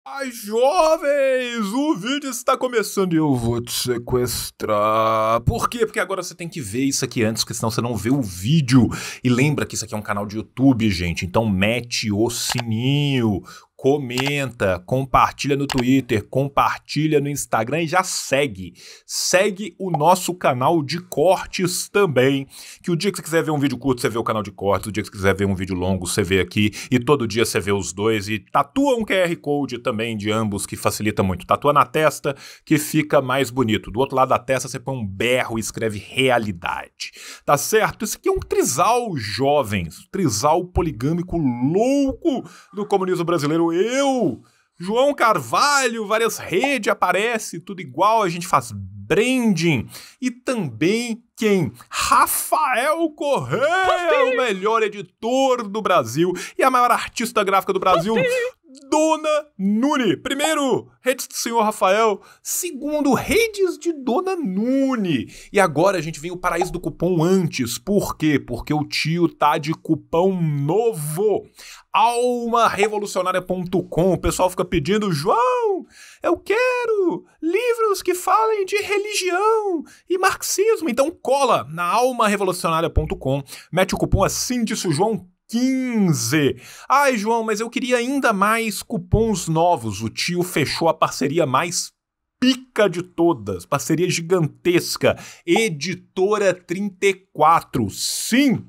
Ai, jovens, o vídeo está começando e eu vou te sequestrar. Por quê? Porque agora você tem que ver isso aqui antes, porque senão você não vê o vídeo. E lembra que isso aqui é um canal de YouTube, gente, então mete o sininho, comenta, compartilha no Twitter, compartilha no Instagram e já segue. Segue o nosso canal de cortes também, que o dia que você quiser ver um vídeo curto, você vê o canal de cortes, o dia que você quiser ver um vídeo longo, você vê aqui, e todo dia você vê os dois, e tatua um QR Code também de ambos, que facilita muito. Tatua na testa, que fica mais bonito. Do outro lado da testa, você põe um berro e escreve realidade. Tá certo? Isso aqui é um trisal, jovens. Trisal poligâmico louco do comunismo brasileiro. Eu, João Carvalho, várias redes aparece, tudo igual, a gente faz branding. E também quem? Rafael Correia, o melhor editor do Brasil e a maior artista gráfica do Brasil, Dona Nune. Primeiro, redes do senhor Rafael. Segundo, redes de Dona Nune. E agora a gente vem o paraíso do cupom antes. Por quê? Porque o tio tá de cupom novo. almarevolucionaria.com. O pessoal fica pedindo, João, eu quero livros que falem de religião e marxismo. Então cola na almarevolucionaria.com. Mete o cupom assim, disse o João 15. Ai, João, mas eu queria ainda mais cupons novos. O tio fechou a parceria mais pica de todas. Parceria gigantesca. Editora 34. Sim!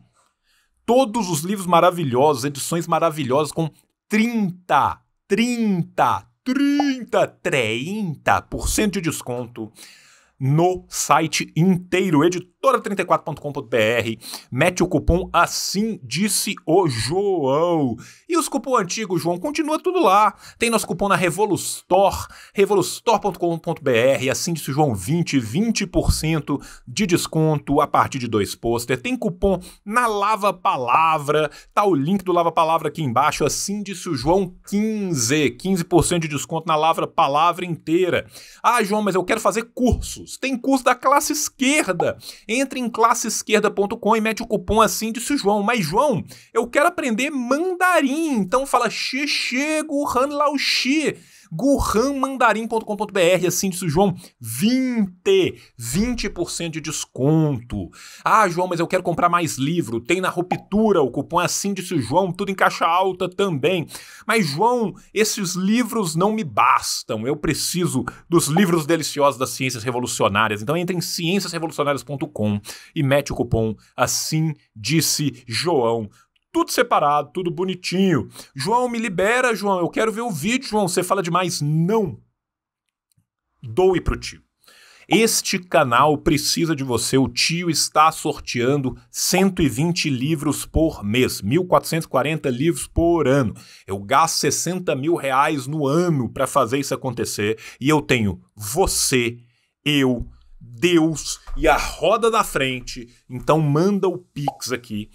Todos os livros maravilhosos, edições maravilhosas com 30% de desconto no site inteiro, editora34.com.br. Mete o cupom assim disse o João. E os cupom antigos, João, continua tudo lá. Tem nosso cupom na Revolustore, revolustore.com.br, assim disse o João 20% de desconto a partir de 2 pôster. Tem cupom na Lava Palavra, tá o link do Lava Palavra aqui embaixo, assim disse o João 15% de desconto na Lava Palavra inteira. Ah, João, mas eu quero fazer cursos. Tem curso da classe esquerda. Entre em classeesquerda.com e mete o cupom assim disse o João. Mas, João, eu quero aprender mandarim. Então fala xixê Guhan Lao Xi. Guhanmandarim.com.br, assim disse o João, 20% de desconto. Ah, João, mas eu quero comprar mais livro. Tem na Ruptura, o cupom é assim disse o João, tudo em caixa alta também. Mas, João, esses livros não me bastam. Eu preciso dos livros deliciosos das ciências revolucionárias. Então entre em cienciasrevolucionárias.com e mete o cupom assim disse João. Tudo separado, tudo bonitinho. João, me libera, João. Eu quero ver o vídeo, João. Você fala demais. Não. Doe pro tio. Este canal precisa de você. O tio está sorteando 120 livros por mês. 1.440 livros por ano. Eu gasto 60 mil reais no ano para fazer isso acontecer. E eu tenho você, eu, Deus e a roda da frente. Então manda o Pix aqui.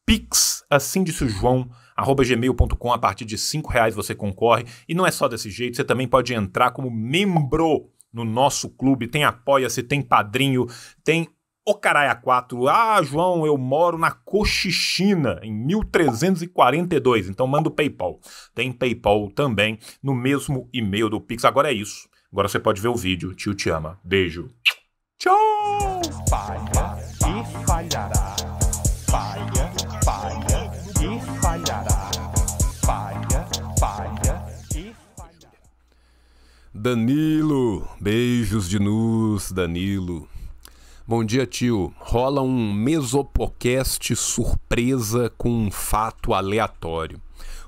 Pix, assim disse o João, @gmail.com, a partir de R$5 você concorre. E não é só desse jeito, você também pode entrar como membro no nosso clube. Tem Apoia-se, tem Padrinho, tem o Caralho 4. Ah, João, eu moro na Cochichina, em 1342, então manda o PayPal. Tem PayPal também, no mesmo e-mail do Pix. Agora é isso. Agora você pode ver o vídeo. Tio te ama. Beijo. Tchau! Falha e falhará. Falha e falhará. Falha e falhará. Danilo, beijos de nus, Danilo. Bom dia, tio. Rola um Mesopocast surpresa com um fato aleatório.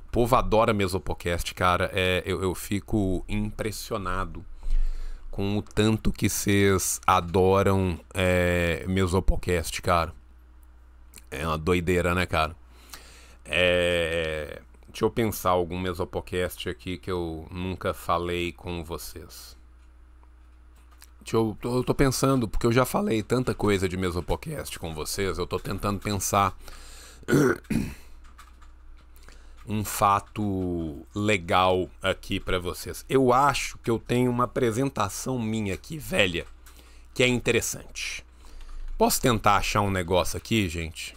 O povo adora Mesopocast, cara. Eu fico impressionado com o tanto que vocês adoram Mesopocast, cara. É uma doideira, né, cara? Deixa eu pensar algum Mesopocast aqui que eu nunca falei com vocês. Eu tô pensando, porque eu já falei tanta coisa de Mesopocast com vocês, eu tô tentando pensar um fato legal aqui pra vocês. Eu acho que eu tenho uma apresentação minha aqui, velha, que é interessante. Posso tentar achar um negócio aqui, gente?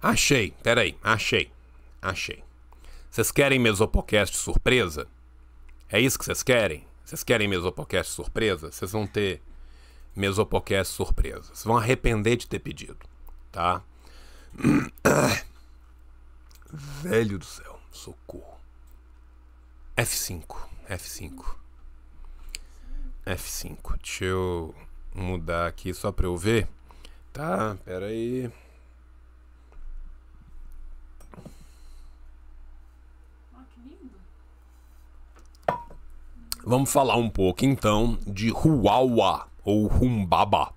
Achei, peraí, achei. Vocês querem Mesopocast surpresa? É isso que vocês querem? Vocês querem Mesopocast surpresa? Vocês vão ter Mesopocast surpresa. Vocês vão arrepender de ter pedido, tá? Velho do céu, socorro. F5. Deixa eu mudar aqui só pra eu ver. Tá, pera aí. Vamos falar um pouco então de Huaua ou Humbaba,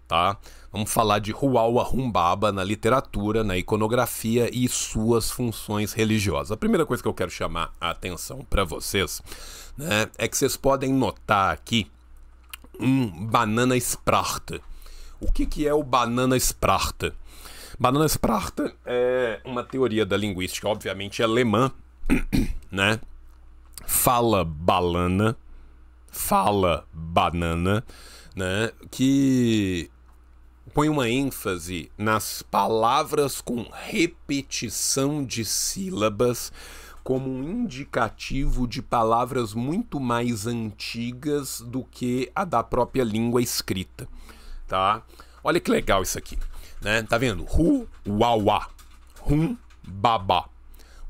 tá? Vamos falar de Huaua Humbaba na literatura, na iconografia e suas funções religiosas. A primeira coisa que eu quero chamar a atenção para vocês, né, é que vocês podem notar aqui um Bananaspracht. O que é o Bananaspracht? Bananaspracht é uma teoria da linguística, obviamente alemã, né? Fala banana, né? Que põe uma ênfase nas palavras com repetição de sílabas como um indicativo de palavras muito mais antigas do que a da própria língua escrita, tá? Olha que legal isso aqui, né? Tá vendo? Huaua, Humbaba.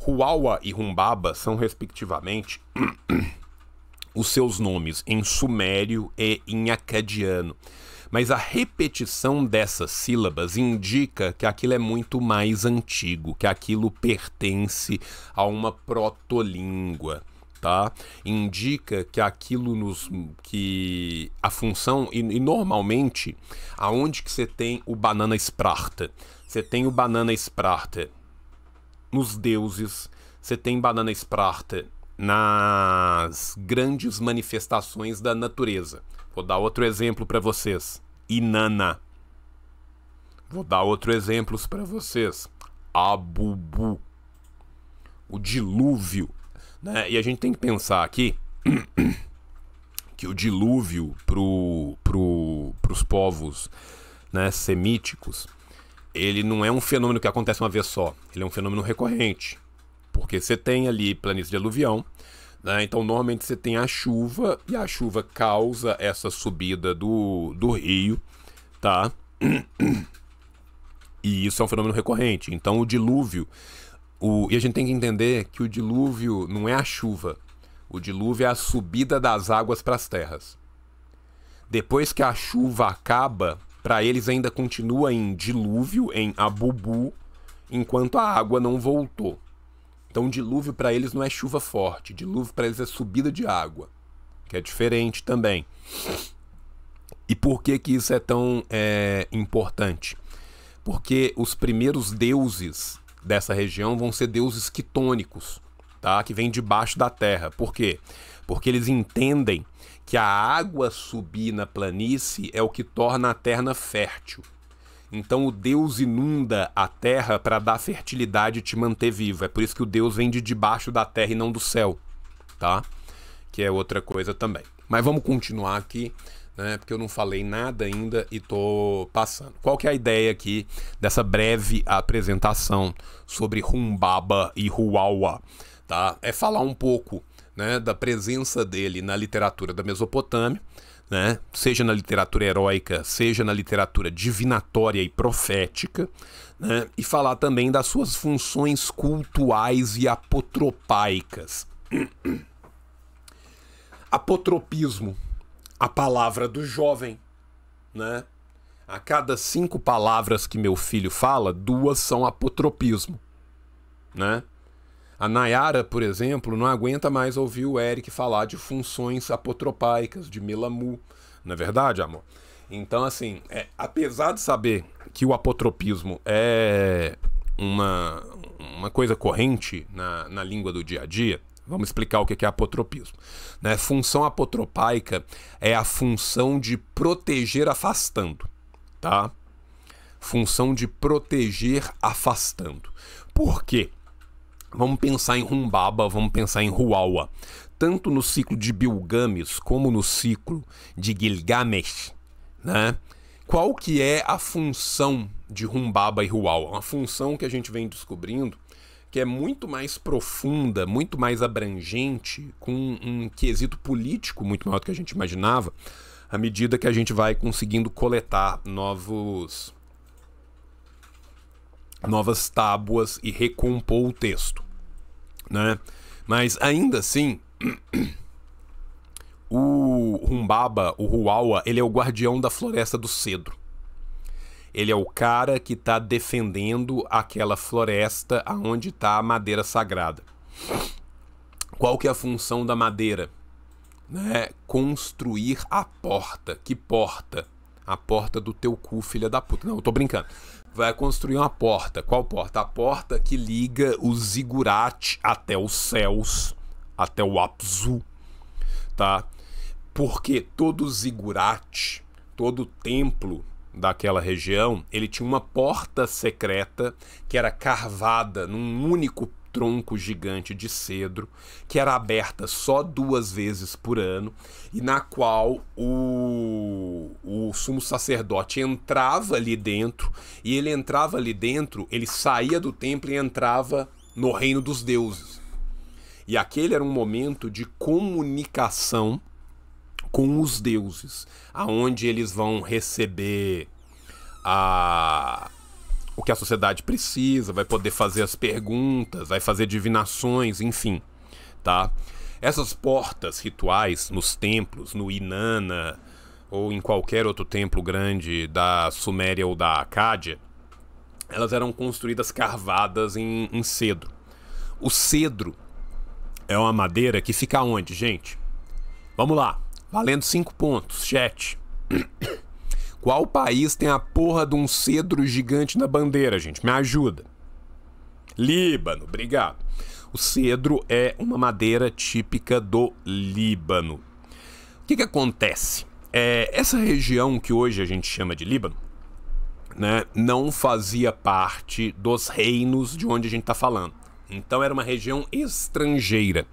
Huaua e Humbaba são, respectivamente, os seus nomes em sumério e em acadiano. Mas a repetição dessas sílabas indica que aquilo é muito mais antigo, que aquilo pertence a uma protolíngua, tá? Indica que aquilo que a função e normalmente aonde que você tem o Bananaspracht? Você tem o Bananaspracht nos deuses, você tem Bananaspracht nas grandes manifestações da natureza. Vou dar outro exemplo para vocês. Inanna. Vou dar outro exemplo para vocês. Abubu. O dilúvio, né? E a gente tem que pensar aqui que o dilúvio pros povos, né, semíticos, ele não é um fenômeno que acontece uma vez só. Ele é um fenômeno recorrente. Porque você tem ali planície de aluvião, né? Então normalmente você tem a chuva, e a chuva causa essa subida do rio, tá? E isso é um fenômeno recorrente. Então o dilúvio, e a gente tem que entender que o dilúvio não é a chuva. O dilúvio é a subida das águas para as terras. Depois que a chuva acaba, para eles ainda continua em dilúvio, em abubu, enquanto a água não voltou. Então dilúvio para eles não é chuva forte, dilúvio para eles é subida de água, que é diferente também. E por que isso é tão importante? Porque os primeiros deuses dessa região vão ser deuses quitônicos, tá? Que vêm debaixo da terra. Por quê? Porque eles entendem que a água subir na planície é o que torna a terra fértil. Então o Deus inunda a terra para dar fertilidade e te manter vivo. É por isso que o Deus vem de debaixo da terra e não do céu, tá? Que é outra coisa também. Mas vamos continuar aqui, né? Porque eu não falei nada ainda e tô passando. Qual que é a ideia aqui dessa breve apresentação sobre Humbaba e Huaua, tá? É falar um pouco, né, da presença dele na literatura da Mesopotâmia, né? Seja na literatura heróica, seja na literatura divinatória e profética, né? E falar também das suas funções cultuais e apotropaicas. Apotropismo, a palavra do jovem, né? A cada 5 palavras que meu filho fala, 2 são apotropismo, né? A Nayara, por exemplo, não aguenta mais ouvir o Eric falar de funções apotropaicas, de Melamu. Não é verdade, amor? Então, assim, apesar de saber que o apotropismo é uma coisa corrente na língua do dia a dia, vamos explicar o que é apotropismo, né? Função apotropaica é a função de proteger afastando, tá? Função de proteger afastando. Por quê? Vamos pensar em Humbaba, vamos pensar em Huaua. Tanto no ciclo de Bilgames como no ciclo de Gilgamesh, né? Qual que é a função de Humbaba e Huaua? Uma função que a gente vem descobrindo que é muito mais profunda, muito mais abrangente, com um quesito político muito maior do que a gente imaginava, à medida que a gente vai conseguindo coletar novas tábuas e recompor o texto, né? Mas ainda assim, o Humbaba, o Huaua, ele é o guardião da floresta do cedro. Ele é o cara que está defendendo aquela floresta onde está a madeira sagrada. Qual que é a função da madeira? Né? Construir a porta. Que porta? A porta do teu cu, filha da puta. Não, eu tô brincando. Vai construir uma porta. Qual porta? A porta que liga o Ziggurat até os céus, até o Apsu, tá? Porque todo Ziggurat, todo templo daquela região, ele tinha uma porta secreta que era carvada num único tronco gigante de cedro, que era aberta só 2 vezes por ano, e na qual o sumo sacerdote entrava ali dentro, e ele entrava ali dentro, ele saía do templo e entrava no reino dos deuses. E aquele era um momento de comunicação com os deuses, aonde eles vão receber o que a sociedade precisa, vai poder fazer as perguntas, vai fazer divinações, enfim, tá? Essas portas rituais nos templos, no Inanna ou em qualquer outro templo grande da Suméria ou da Acádia, elas eram construídas carvadas em cedro. O cedro é uma madeira que fica onde, gente? Vamos lá, valendo 5 pontos, chat. Qual país tem a porra de um cedro gigante na bandeira, gente? Me ajuda. Líbano, obrigado. O cedro é uma madeira típica do Líbano. O que acontece? Essa região que hoje a gente chama de Líbano, né, não fazia parte dos reinos de onde a gente está falando. Então era uma região estrangeira.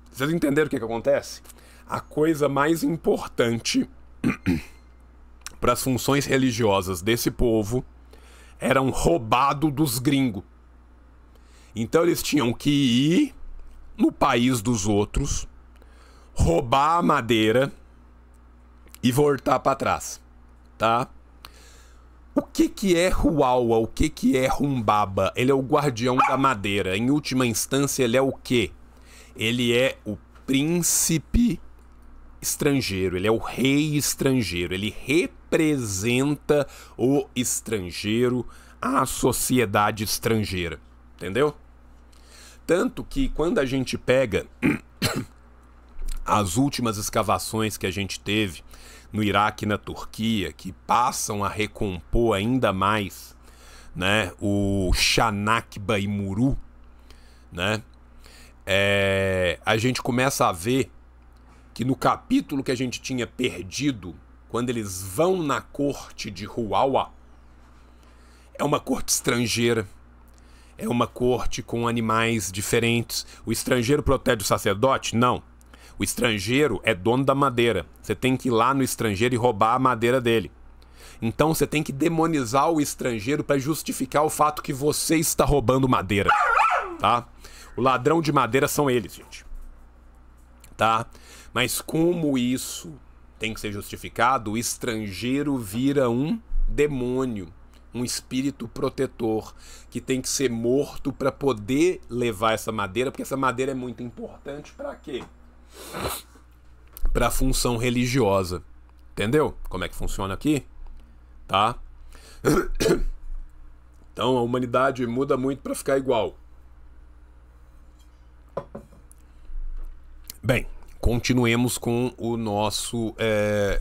Vocês entenderam o que acontece? A coisa mais importante para as funções religiosas desse povo eram roubado dos gringos. Então eles tinham que ir no país dos outros, roubar a madeira e voltar para trás, tá? O que é Huaua? O que é Humbaba? Ele é o guardião da madeira. Em última instância, ele é o quê? Ele é o príncipe estrangeiro, ele é o rei estrangeiro, ele representa o estrangeiro, a sociedade estrangeira, entendeu? Tanto que quando a gente pega as últimas escavações que a gente teve no Iraque e na Turquia, que passam a recompor ainda mais, né, o Chanakba e Muru, né, a gente começa a ver que no capítulo que a gente tinha perdido, quando eles vão na corte de Huaua, é uma corte estrangeira, é uma corte com animais diferentes. O estrangeiro protege o sacerdote? Não. O estrangeiro é dono da madeira. Você tem que ir lá no estrangeiro e roubar a madeira dele. Então você tem que demonizar o estrangeiro para justificar o fato que você está roubando madeira, tá? O ladrão de madeira são eles, gente. Tá? Mas como isso tem que ser justificado, o estrangeiro vira um demônio, um espírito protetor, que tem que ser morto para poder levar essa madeira, porque essa madeira é muito importante para quê? Para a função religiosa. Entendeu como é que funciona aqui? Tá? Então a humanidade muda muito para ficar igual. Bem, continuemos com o nosso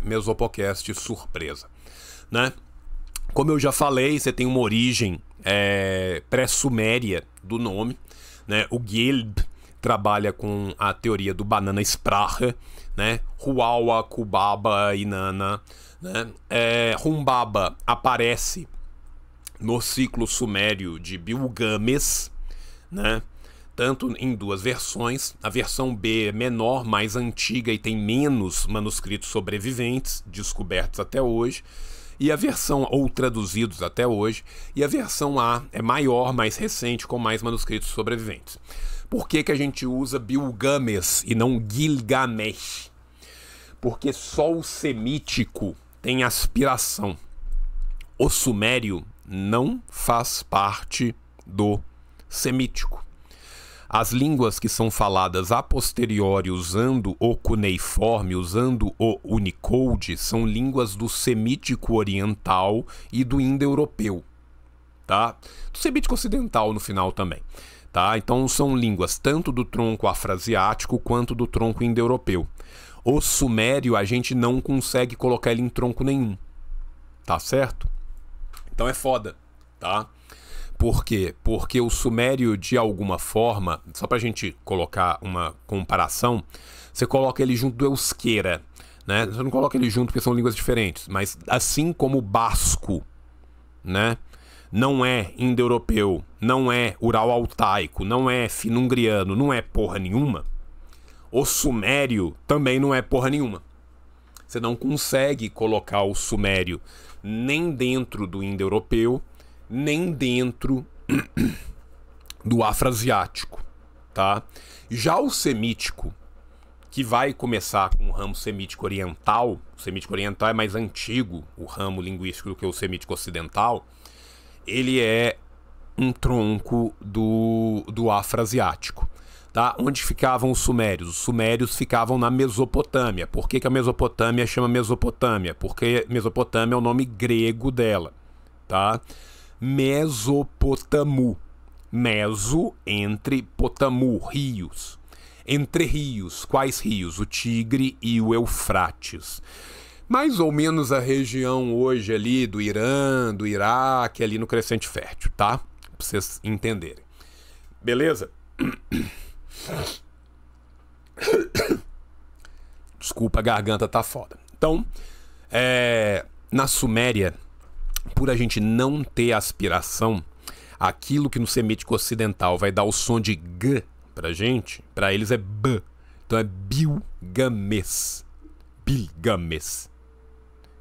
Mesopocast surpresa, né? Como eu já falei, você tem uma origem pré-suméria do nome, né? O Gelb trabalha com a teoria do Banana Sprache, né? Huaua, Kubaba, Inanna, né? Humbaba aparece no ciclo sumério de Bilgames, né? Tanto em 2 versões. A versão B é menor, mais antiga e tem menos manuscritos sobreviventes, descobertos até hoje. e a versão, ou traduzidos até hoje, e a versão A é maior, mais recente, com mais manuscritos sobreviventes. Por que a gente usa Bilgames e não Gilgamesh? Porque só o semítico tem aspiração. O sumério não faz parte do semítico. As línguas que são faladas a posteriori usando o cuneiforme, usando o Unicode, são línguas do semítico oriental e do indo-europeu, tá? Do semítico ocidental no final também, tá? Então são línguas tanto do tronco afrasiático quanto do tronco indo-europeu. O sumério a gente não consegue colocar ele em tronco nenhum, tá certo? Então é foda, tá? Por quê? Porque o sumério, de alguma forma, só pra gente colocar uma comparação, você coloca ele junto do euskera, né? Você não coloca ele junto porque são línguas diferentes, mas assim como o basco, né? Não é indo-europeu, não é ural-altaico, não é fino-ungriano, não é porra nenhuma, o sumério também não é porra nenhuma. Você não consegue colocar o sumério nem dentro do indo-europeu, nem dentro do afrasiático, tá? Já o semítico, que vai começar com o ramo semítico oriental, o semítico oriental é mais antigo, o ramo linguístico, do que o semítico ocidental, ele é um tronco do afrasiático, tá? Onde ficavam os sumérios? Os sumérios ficavam na Mesopotâmia. Por que a Mesopotâmia chama Mesopotâmia? Porque Mesopotâmia é o nome grego dela, tá? Mesopotamo. Meso, entre, potamu, rios. Entre rios. Quais rios? O Tigre e o Eufrates. Mais ou menos a região hoje ali do Irã, do Iraque, ali no Crescente Fértil, tá? Pra vocês entenderem. Beleza? Desculpa, a garganta tá foda. Então, na Suméria, por a gente não ter aspiração, aquilo que no semítico ocidental vai dar o som de G pra gente, pra eles é B. Então é Bilgames. Bilgames.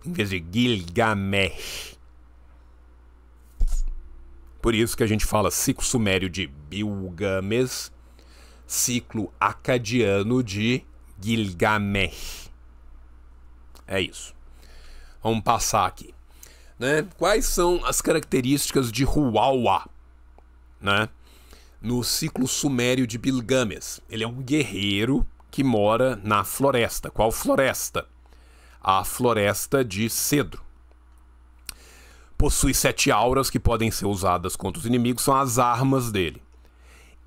Em vez de Gilgamesh. Por isso que a gente fala ciclo sumério de Bilgames, ciclo acadiano de Gilgamesh. É isso. Vamos passar aqui, né? Quais são as características de Huawa, né? No ciclo sumério de Bilgames? Ele é um guerreiro que mora na floresta. Qual floresta? A floresta de cedro. Possui 7 auras que podem ser usadas contra os inimigos, são as armas dele.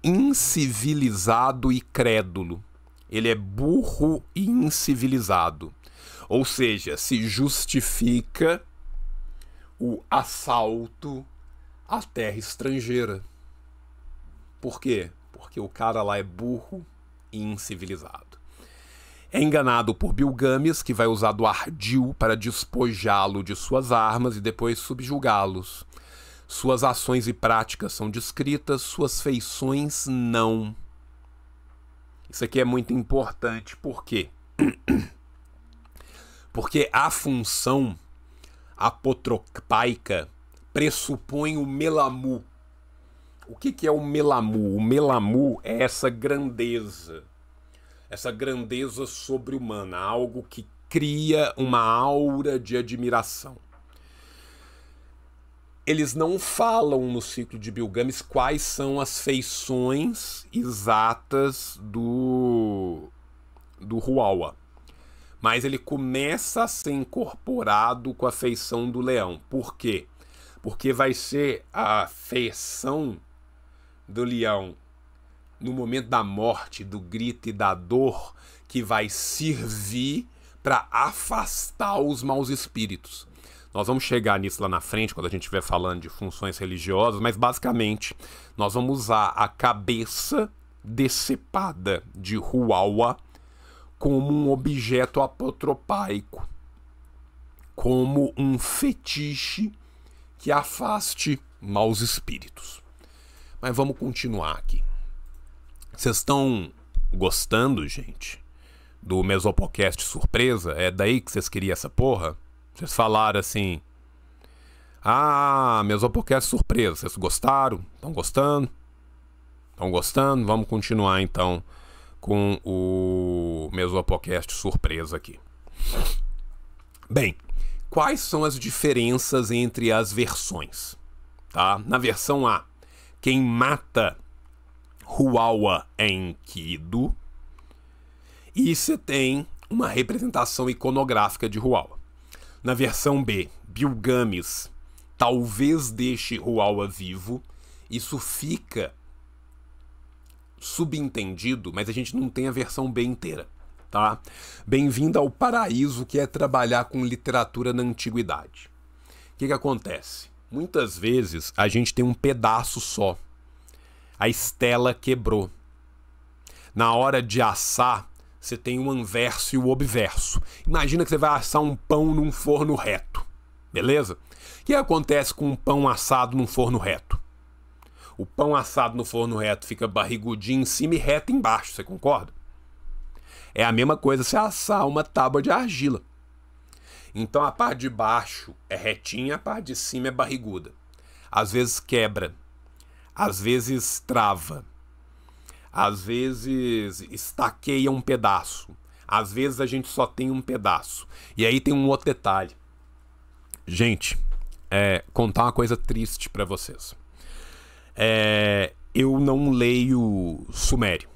Incivilizado e crédulo. Ele é burro e incivilizado. Ou seja, se justifica o assalto à terra estrangeira. Por quê? Porque o cara lá é burro e incivilizado. É enganado por Bilgames, que vai usar do ardil para despojá-lo de suas armas e depois subjugá-los. Suas ações e práticas são descritas, suas feições não. Isso aqui é muito importante. Por quê? Porque a função apotropaica pressupõe o melamu. O que é o melamu? O melamu é essa grandeza sobre-humana, algo que cria uma aura de admiração. Eles não falam no ciclo de Bilgames quais são as feições exatas do Huawa, mas ele começa a ser incorporado com a feição do leão. Por quê? Porque vai ser a feição do leão no momento da morte, do grito e da dor, que vai servir para afastar os maus espíritos. Nós vamos chegar nisso lá na frente, quando a gente estiver falando de funções religiosas, mas basicamente nós vamos usar a cabeça decepada de Huawa como um objeto apotropaico, como um fetiche que afaste maus espíritos. Mas vamos continuar aqui. Vocês estão gostando, gente, do Mesopocast surpresa? É daí que vocês queriam essa porra? Vocês falaram assim, Ah, Mesopodcast surpresa. Vocês gostaram? Estão gostando? Estão gostando? Vamos continuar então com o Mesopodcast surpresa aqui. Bem, quais são as diferenças entre as versões? Tá? Na versão A, quem mata Huawa é Enkidu. E você tem uma representação iconográfica de Huawa. Na versão B, Bilgames talvez deixe Huawa vivo. Isso fica subentendido, mas a gente não tem a versão B inteira, tá? Bem-vindo ao paraíso que é trabalhar com literatura na antiguidade. O que acontece? Muitas vezes a gente tem um pedaço só. A estela quebrou. Na hora de assar, você tem o anverso e o obverso. Imagina que você vai assar um pão num forno reto, beleza? O que acontece com um pão assado num forno reto? O pão assado no forno reto fica barrigudinho em cima e reto embaixo, você concorda? É a mesma coisa se assar uma tábua de argila. Então a parte de baixo é retinha, a parte de cima é barriguda. Às vezes quebra, às vezes trava, às vezes estaqueia um pedaço, às vezes a gente só tem um pedaço. E aí tem um outro detalhe. Gente, contar uma coisa triste pra vocês. Eu não leio sumério.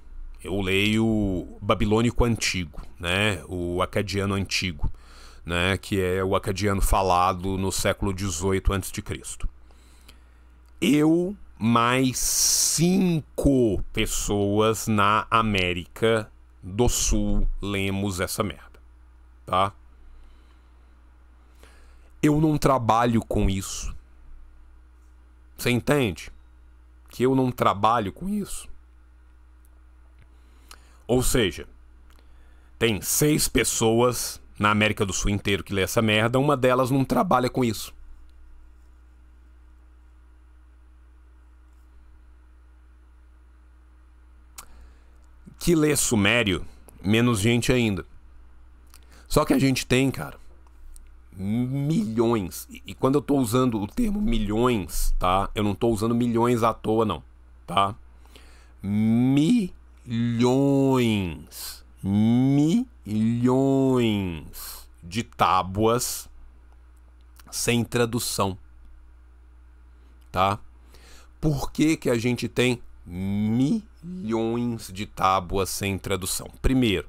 Eu leio babilônico antigo, né? O acadiano antigo, né? Que é o acadiano falado no século XVIII a.C. Eu mais 5 pessoas na América do Sul lemos essa merda, tá? Eu não trabalho com isso. Você entende? Que eu não trabalho com isso. Ou seja, tem 6 pessoas na América do Sul inteiro que lê essa merda, uma delas não trabalha com isso. Que lê sumério, menos gente ainda. Só que a gente tem, cara, milhões. E quando eu tô usando o termo milhões, tá? Eu não tô usando milhões à toa, não, tá? Milhões. Milhões de tábuas sem tradução, tá? Por que que a gente tem milhões de tábuas sem tradução? Primeiro,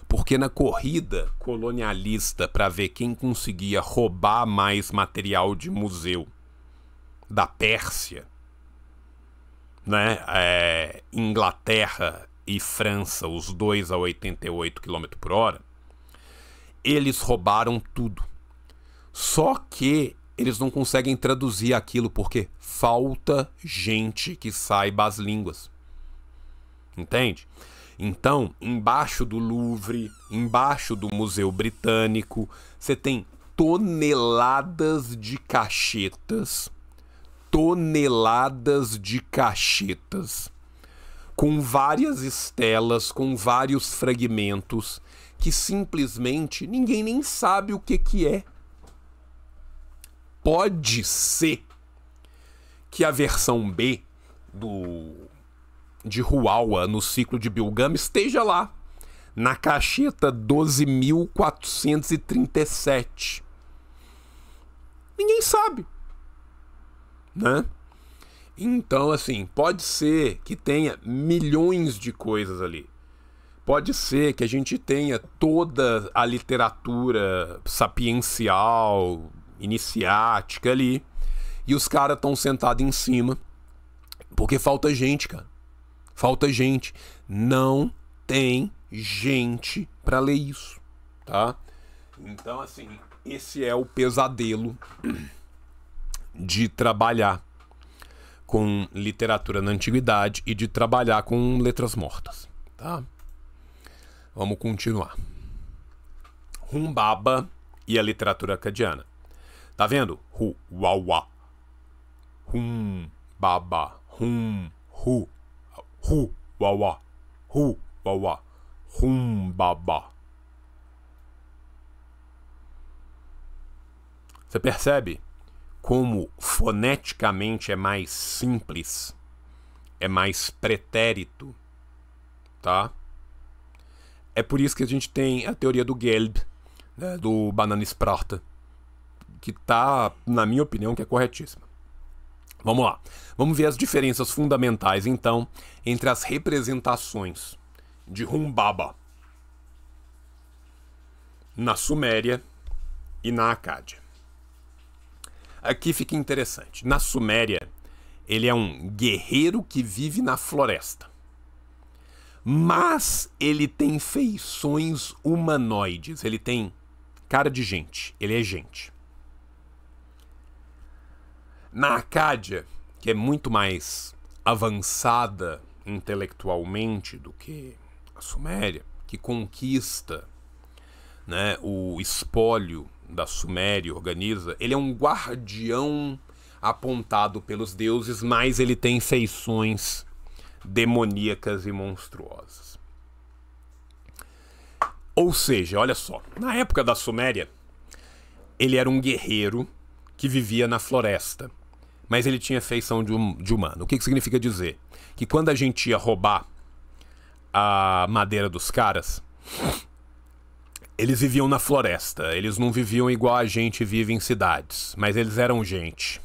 porque na corrida colonialista para ver quem conseguia roubar mais material de museu da Pérsia, né? Inglaterra e França, os dois a 88 km/h, eles roubaram tudo. Só que eles não conseguem traduzir aquilo porque falta gente que saiba as línguas. Entende? Então, embaixo do Louvre, embaixo do Museu Britânico, você tem toneladas de cachetas, com várias estelas, com vários fragmentos, que simplesmente ninguém nem sabe o que é. Pode ser que a versão B de Huawa no ciclo de Bilgames esteja lá, na cacheta 12.437. Ninguém sabe, né? Então, assim, pode ser que tenha milhões de coisas ali. Pode ser que a gente tenha toda a literatura sapiencial, iniciática ali, e os caras estão sentados em cima, porque falta gente, cara. Falta gente. Não tem gente para ler isso, tá? Então, assim, esse é o pesadelo de trabalhar com literatura na antiguidade e de trabalhar com letras mortas, tá? Vamos continuar. Humbaba e a literatura acadiana. Tá vendo? Huawa. Humbaba. Wawa. Wawa. Humbaba. Você percebe como foneticamente é mais simples, é mais pretérito, tá? É por isso que a gente tem a teoria do Gelb, né, do Bananasprache, que tá, na minha opinião, que é corretíssima. Vamos lá. Vamos ver as diferenças fundamentais, então, entre as representações de Humbaba na Suméria e na Acádia. Aqui fica interessante. Na Suméria, ele é um guerreiro que vive na floresta. Mas ele tem feições humanoides. Ele tem cara de gente. Ele é gente. Na Acádia, que é muito mais avançada intelectualmente do que a Suméria, que conquista, né, o espólio da Suméria, organiza, ele é um guardião apontado pelos deuses, mas ele tem feições demoníacas e monstruosas. Ou seja, olha só, na época da Suméria, ele era um guerreiro que vivia na floresta, mas ele tinha feição de humano. O que significa dizer? Que quando a gente ia roubar a madeira dos caras, eles viviam na floresta, eles não viviam igual a gente vive em cidades, mas eles eram gente.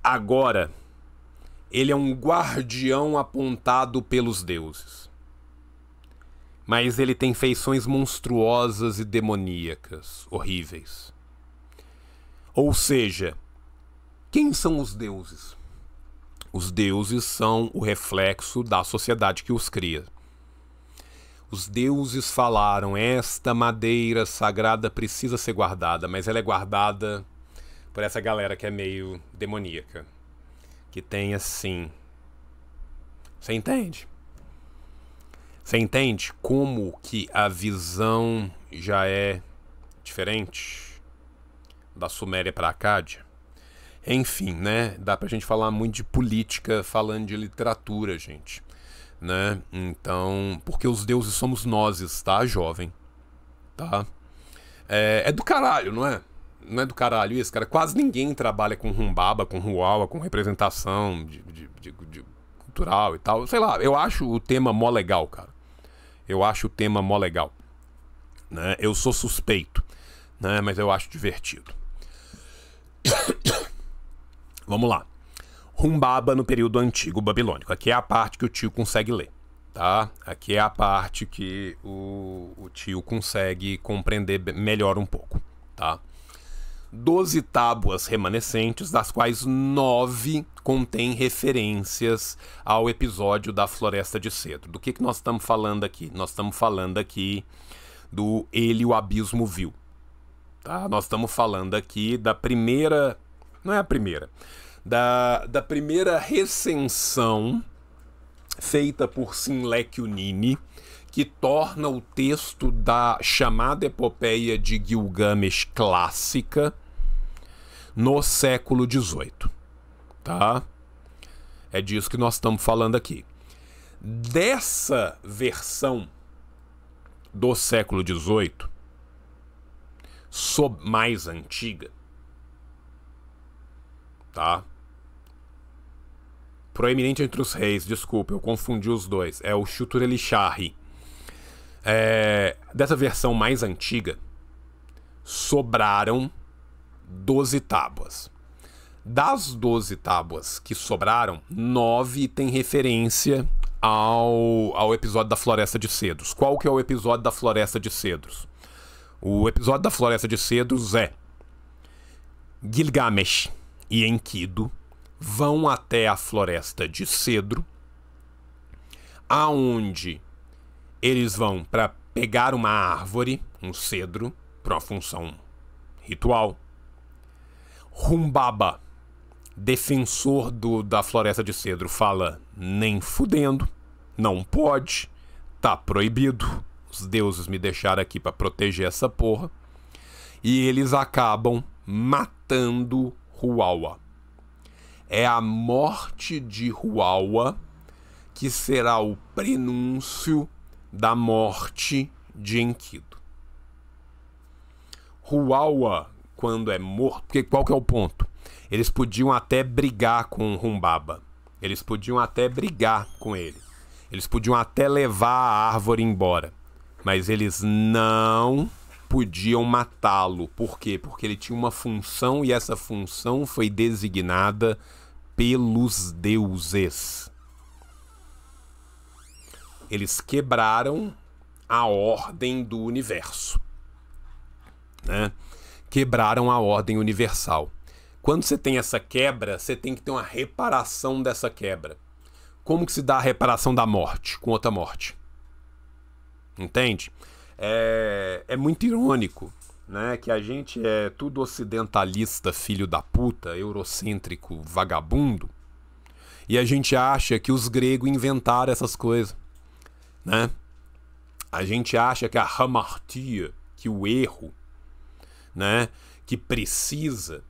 Agora, ele é um guardião apontado pelos deuses. Mas ele tem feições monstruosas e demoníacas, horríveis. Ou seja, quem são os deuses? Os deuses são o reflexo da sociedade que os cria. Os deuses falaram, esta madeira sagrada precisa ser guardada, mas ela é guardada por essa galera que é meio demoníaca. Que tem assim... Você entende? Você entende como que a visão já é diferente da Suméria para a Acádia? Enfim, né? Dá pra gente falar muito de política falando de literatura, gente. Né? Então, porque os deuses somos nós, tá, jovem? Tá? É do caralho, não é? Não é do caralho isso, cara? Quase ninguém trabalha com Humbaba, com Huawa, com representação de cultural e tal. Sei lá, eu acho o tema mó legal, cara. Eu acho o tema mó legal. Né? Eu sou suspeito, né? Mas eu acho divertido. Vamos lá. Humbaba no período antigo babilônico. Aqui é a parte que o tio consegue ler, tá? Aqui é a parte que o tio consegue compreender melhor um pouco, tá? 12 tábuas remanescentes, das quais 9 contêm referências ao episódio da Floresta de Cedro. Do que nós estamos falando aqui? Nós estamos falando aqui do Ele o Abismo Viu, tá? Nós estamos falando aqui da primeira... Não é a primeira... Da primeira recensão feita por Simlek Unini, que torna o texto da chamada epopeia de Gilgamesh clássica no século XVIII. Tá? É disso que nós estamos falando aqui. Dessa versão do século XVIII, mais antiga, tá? Proeminente entre os reis, desculpa, eu confundi os dois. É o Shutur-Elisharri. Dessa versão mais antiga, sobraram 12 tábuas. Das 12 tábuas que sobraram, 9 tem referência ao episódio da Floresta de Cedros. Qual que é o episódio da Floresta de Cedros? O episódio da Floresta de Cedros é Gilgamesh e Enkidu vão até a Floresta de Cedro, aonde eles vão para pegar uma árvore, um cedro, para uma função ritual. Humbaba, defensor da Floresta de Cedro, fala, nem fudendo, não pode, tá proibido, os deuses me deixaram aqui para proteger essa porra. E eles acabam matando Huawa. É a morte de Huawa que será o prenúncio da morte de Enkidu. Huawa quando é morto... Porque qual que é o ponto? Eles podiam até brigar com o Humbaba. Eles podiam até brigar com ele. Eles podiam até levar a árvore embora. Mas eles não podiam matá-lo. Por quê? Porque ele tinha uma função e essa função foi designada pelos deuses. Eles quebraram a ordem do universo, né? Quebraram a ordem universal. Quando você tem essa quebra, você tem que ter uma reparação dessa quebra. Como que se dá a reparação da morte com outra morte? Entende? É muito irônico, né? Que a gente é tudo ocidentalista, filho da puta, eurocêntrico, vagabundo, e a gente acha que os gregos inventaram essas coisas, né? A gente acha que a hamartia, que o erro, né, que precisa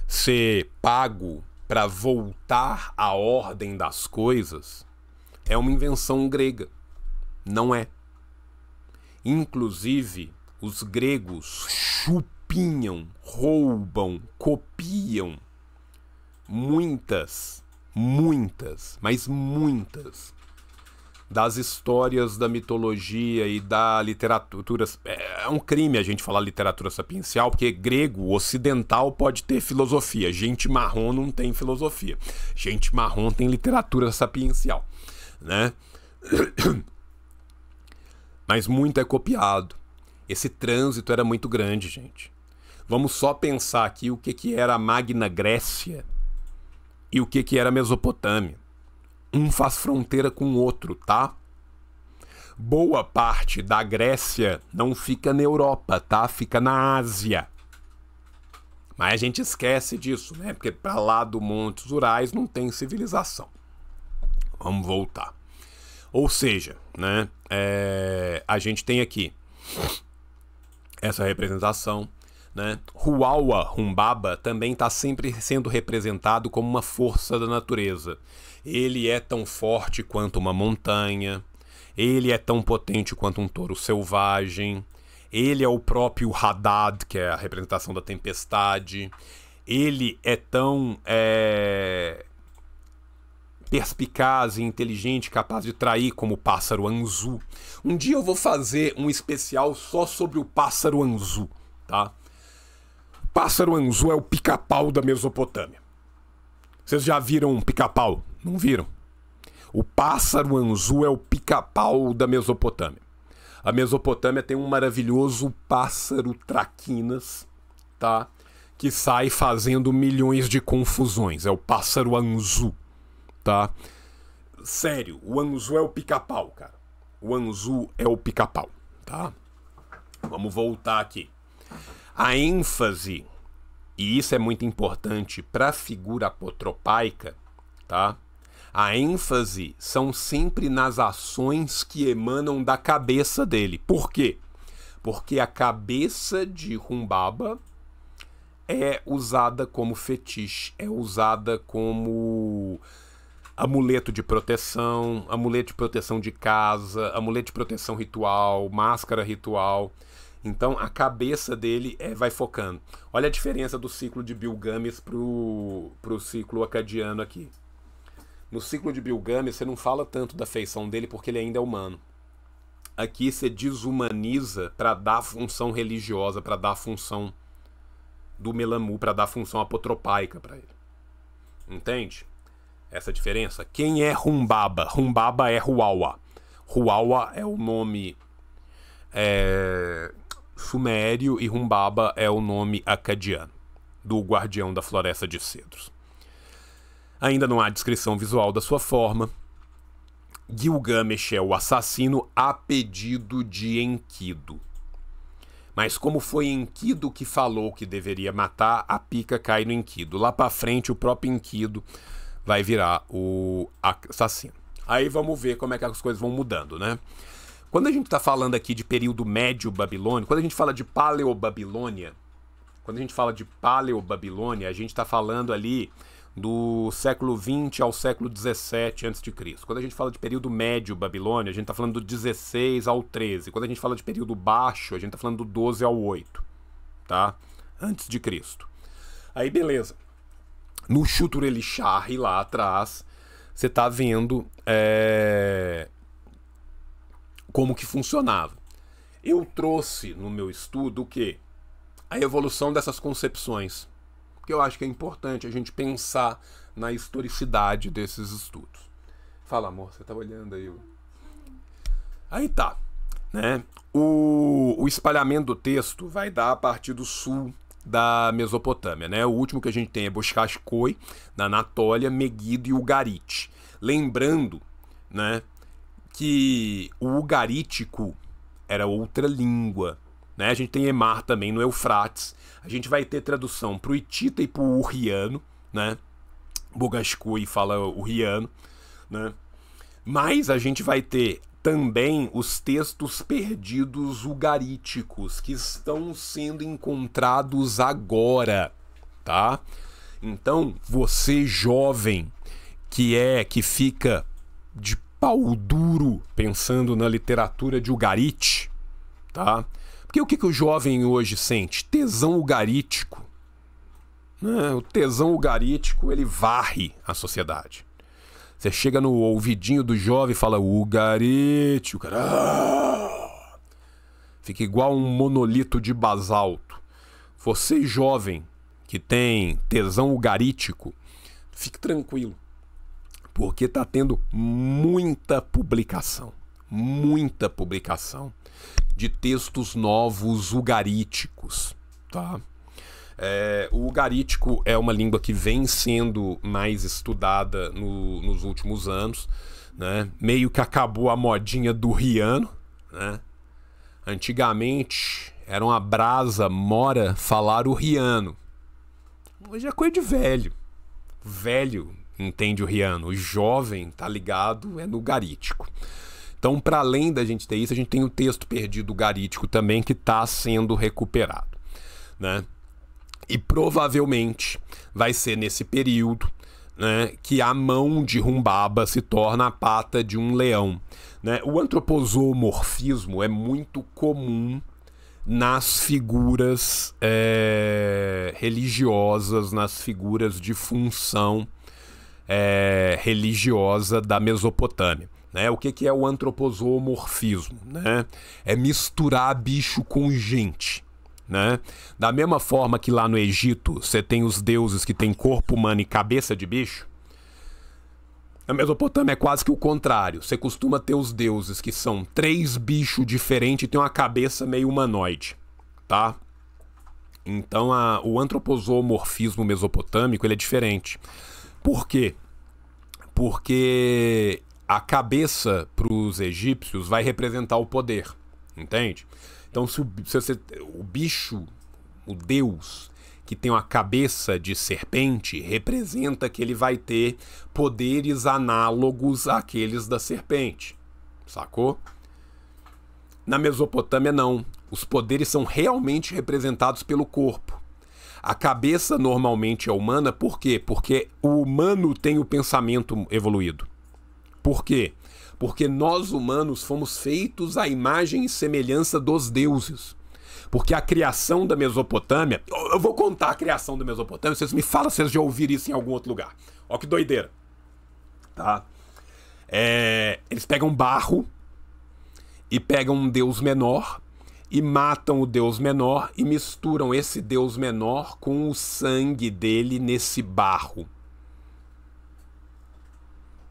ser pago para voltar à ordem das coisas, é uma invenção grega. Não é. Inclusive, os gregos chupinham, roubam, copiam muitas, mas muitas das histórias da mitologia e da literatura. É um crime a gente falar literatura sapiencial, porque grego ocidental pode ter filosofia. Gente marrom não tem filosofia. Gente marrom tem literatura sapiencial, né? Mas muito é copiado. Esse trânsito era muito grande, gente. Vamos só pensar aqui o que era a Magna Grécia e o que era a Mesopotâmia. Um faz fronteira com o outro, tá? Boa parte da Grécia não fica na Europa, tá? Fica na Ásia. Mas a gente esquece disso, né? Porque para lá do Montes Urais não tem civilização. Vamos voltar. Ou seja, né? A gente tem aqui essa representação, né? Humbaba também está sempre sendo representado como uma força da natureza. Ele é tão forte quanto uma montanha, ele é tão potente quanto um touro selvagem, ele é o próprio Haddad, que é a representação da tempestade, ele é tão perspicaz e inteligente, capaz de trair como o pássaro Anzu. Um dia eu vou fazer um especial só sobre o pássaro Anzu, tá? O pássaro Anzu é o pica-pau da Mesopotâmia. Vocês já viram um pica-pau? Não viram? O pássaro Anzu é o pica-pau da Mesopotâmia. A Mesopotâmia tem um maravilhoso pássaro traquinas, tá? Que sai fazendo milhões de confusões. É o pássaro Anzu, tá? Sério, o Anzu é o pica-pau, cara. O Anzu é o pica-pau, tá? Vamos voltar aqui. A ênfase, e isso é muito importante para a figura apotropaica, tá? A ênfase são sempre nas ações que emanam da cabeça dele. Por quê? Porque a cabeça de Humbaba é usada como fetiche, é usada como amuleto de proteção de casa, amuleto de proteção ritual, máscara ritual. Então a cabeça dele vai focando. Olha a diferença do ciclo de Bilgames pro ciclo acadiano aqui. No ciclo de Bilgames você não fala tanto da feição dele porque ele ainda é humano. Aqui você desumaniza para dar função religiosa, para dar função do Melamu, para dar função apotropaica para ele. Entende? Essa diferença. Quem é Humbaba? Humbaba é Huawa. Huawa é o nome sumério e Humbaba é o nome acadiano, do guardião da floresta de cedros. Ainda não há descrição visual da sua forma. Gilgamesh é o assassino a pedido de Enkidu. Mas como foi Enkidu que falou que deveria matar, a pica cai no Enkidu. Lá pra frente o próprio Enkidu vai virar o assassino. Aí vamos ver como é que as coisas vão mudando, né? Quando a gente tá falando aqui de período médio babilônico, quando a gente fala de Paleobabilônia, a gente tá falando ali do século XX ao século XVII a.C. Quando a gente fala de período médio Babilônia, a gente está falando do 16 ao 13. Quando a gente fala de período baixo, a gente está falando do 12 ao 8. tá? Antes de Cristo. Aí beleza. No Chutur-el-Lisharri, lá atrás, você tá vendo como que funcionava. Eu trouxe no meu estudo o quê? A evolução dessas concepções. Porque eu acho que é importante a gente pensar na historicidade desses estudos. Fala, amor, você tá olhando aí. Aí tá, né? O espalhamento do texto vai dar a partir do sul da Mesopotâmia, né? O último que a gente tem é Boshkashkoi, na Anatólia, Meguido e Ugarit. Lembrando, né, que o ugarítico era outra língua, né? A gente tem Emar também no Eufrates. A gente vai ter tradução para o hitita e para o urriano, né? Boghashkoi fala urriano, né? Mas a gente vai ter também os textos perdidos ugaríticos que estão sendo encontrados agora, tá? Então, você jovem que fica de pau duro pensando na literatura de Ugarit, tá? Porque o que o jovem hoje sente? Tesão ugarítico. Né? O tesão ugarítico, ele varre a sociedade. Você chega no ouvidinho do jovem e fala Ugarit, o cara fica igual um monolito de basalto. Você jovem que tem tesão ugarítico, fique tranquilo, porque tá tendo muita publicação de textos novos ugaríticos, tá? O ugarítico é uma língua que vem sendo mais estudada nos últimos anos, né? Meio que acabou a modinha do riano, né? Antigamente era uma brasa mora falar o riano. Hoje é coisa de velho. Velho entende o riano. O jovem tá ligado é no ugarítico. Então, para além da gente ter isso, a gente tem o texto perdido ugarítico também que está sendo recuperado, né? E provavelmente vai ser nesse período, né, que a mão de Humbaba se torna a pata de um leão, né? O antropozoomorfismo é muito comum nas figuras religiosas, nas figuras de função religiosa da Mesopotâmia. Né? O que é o antropozoomorfismo? Né? É misturar bicho com gente. Né? Da mesma forma que lá no Egito você tem os deuses que têm corpo humano e cabeça de bicho, na Mesopotâmia é quase que o contrário. Você costuma ter os deuses que são 3 bichos diferentes e tem uma cabeça meio humanoide, tá? Então o antropozoomorfismo mesopotâmico ele é diferente. Por quê? Porque a cabeça para os egípcios vai representar o poder, entende? Então se o bicho, o deus que tem uma cabeça de serpente, representa que ele vai ter poderes análogos àqueles da serpente, sacou? Na Mesopotâmia não, os poderes são realmente representados pelo corpo. A cabeça normalmente é humana, por quê? Porque o humano tem o pensamento evoluído. Por quê? Porque nós humanos fomos feitos à imagem e semelhança dos deuses. Porque a criação da Mesopotâmia... Eu vou contar a criação da Mesopotâmia, vocês me falam se vocês já ouviram isso em algum outro lugar. Ó que doideira. Tá? Eles pegam barro e pegam um deus menor e matam o deus menor e misturam esse deus menor com o sangue dele nesse barro.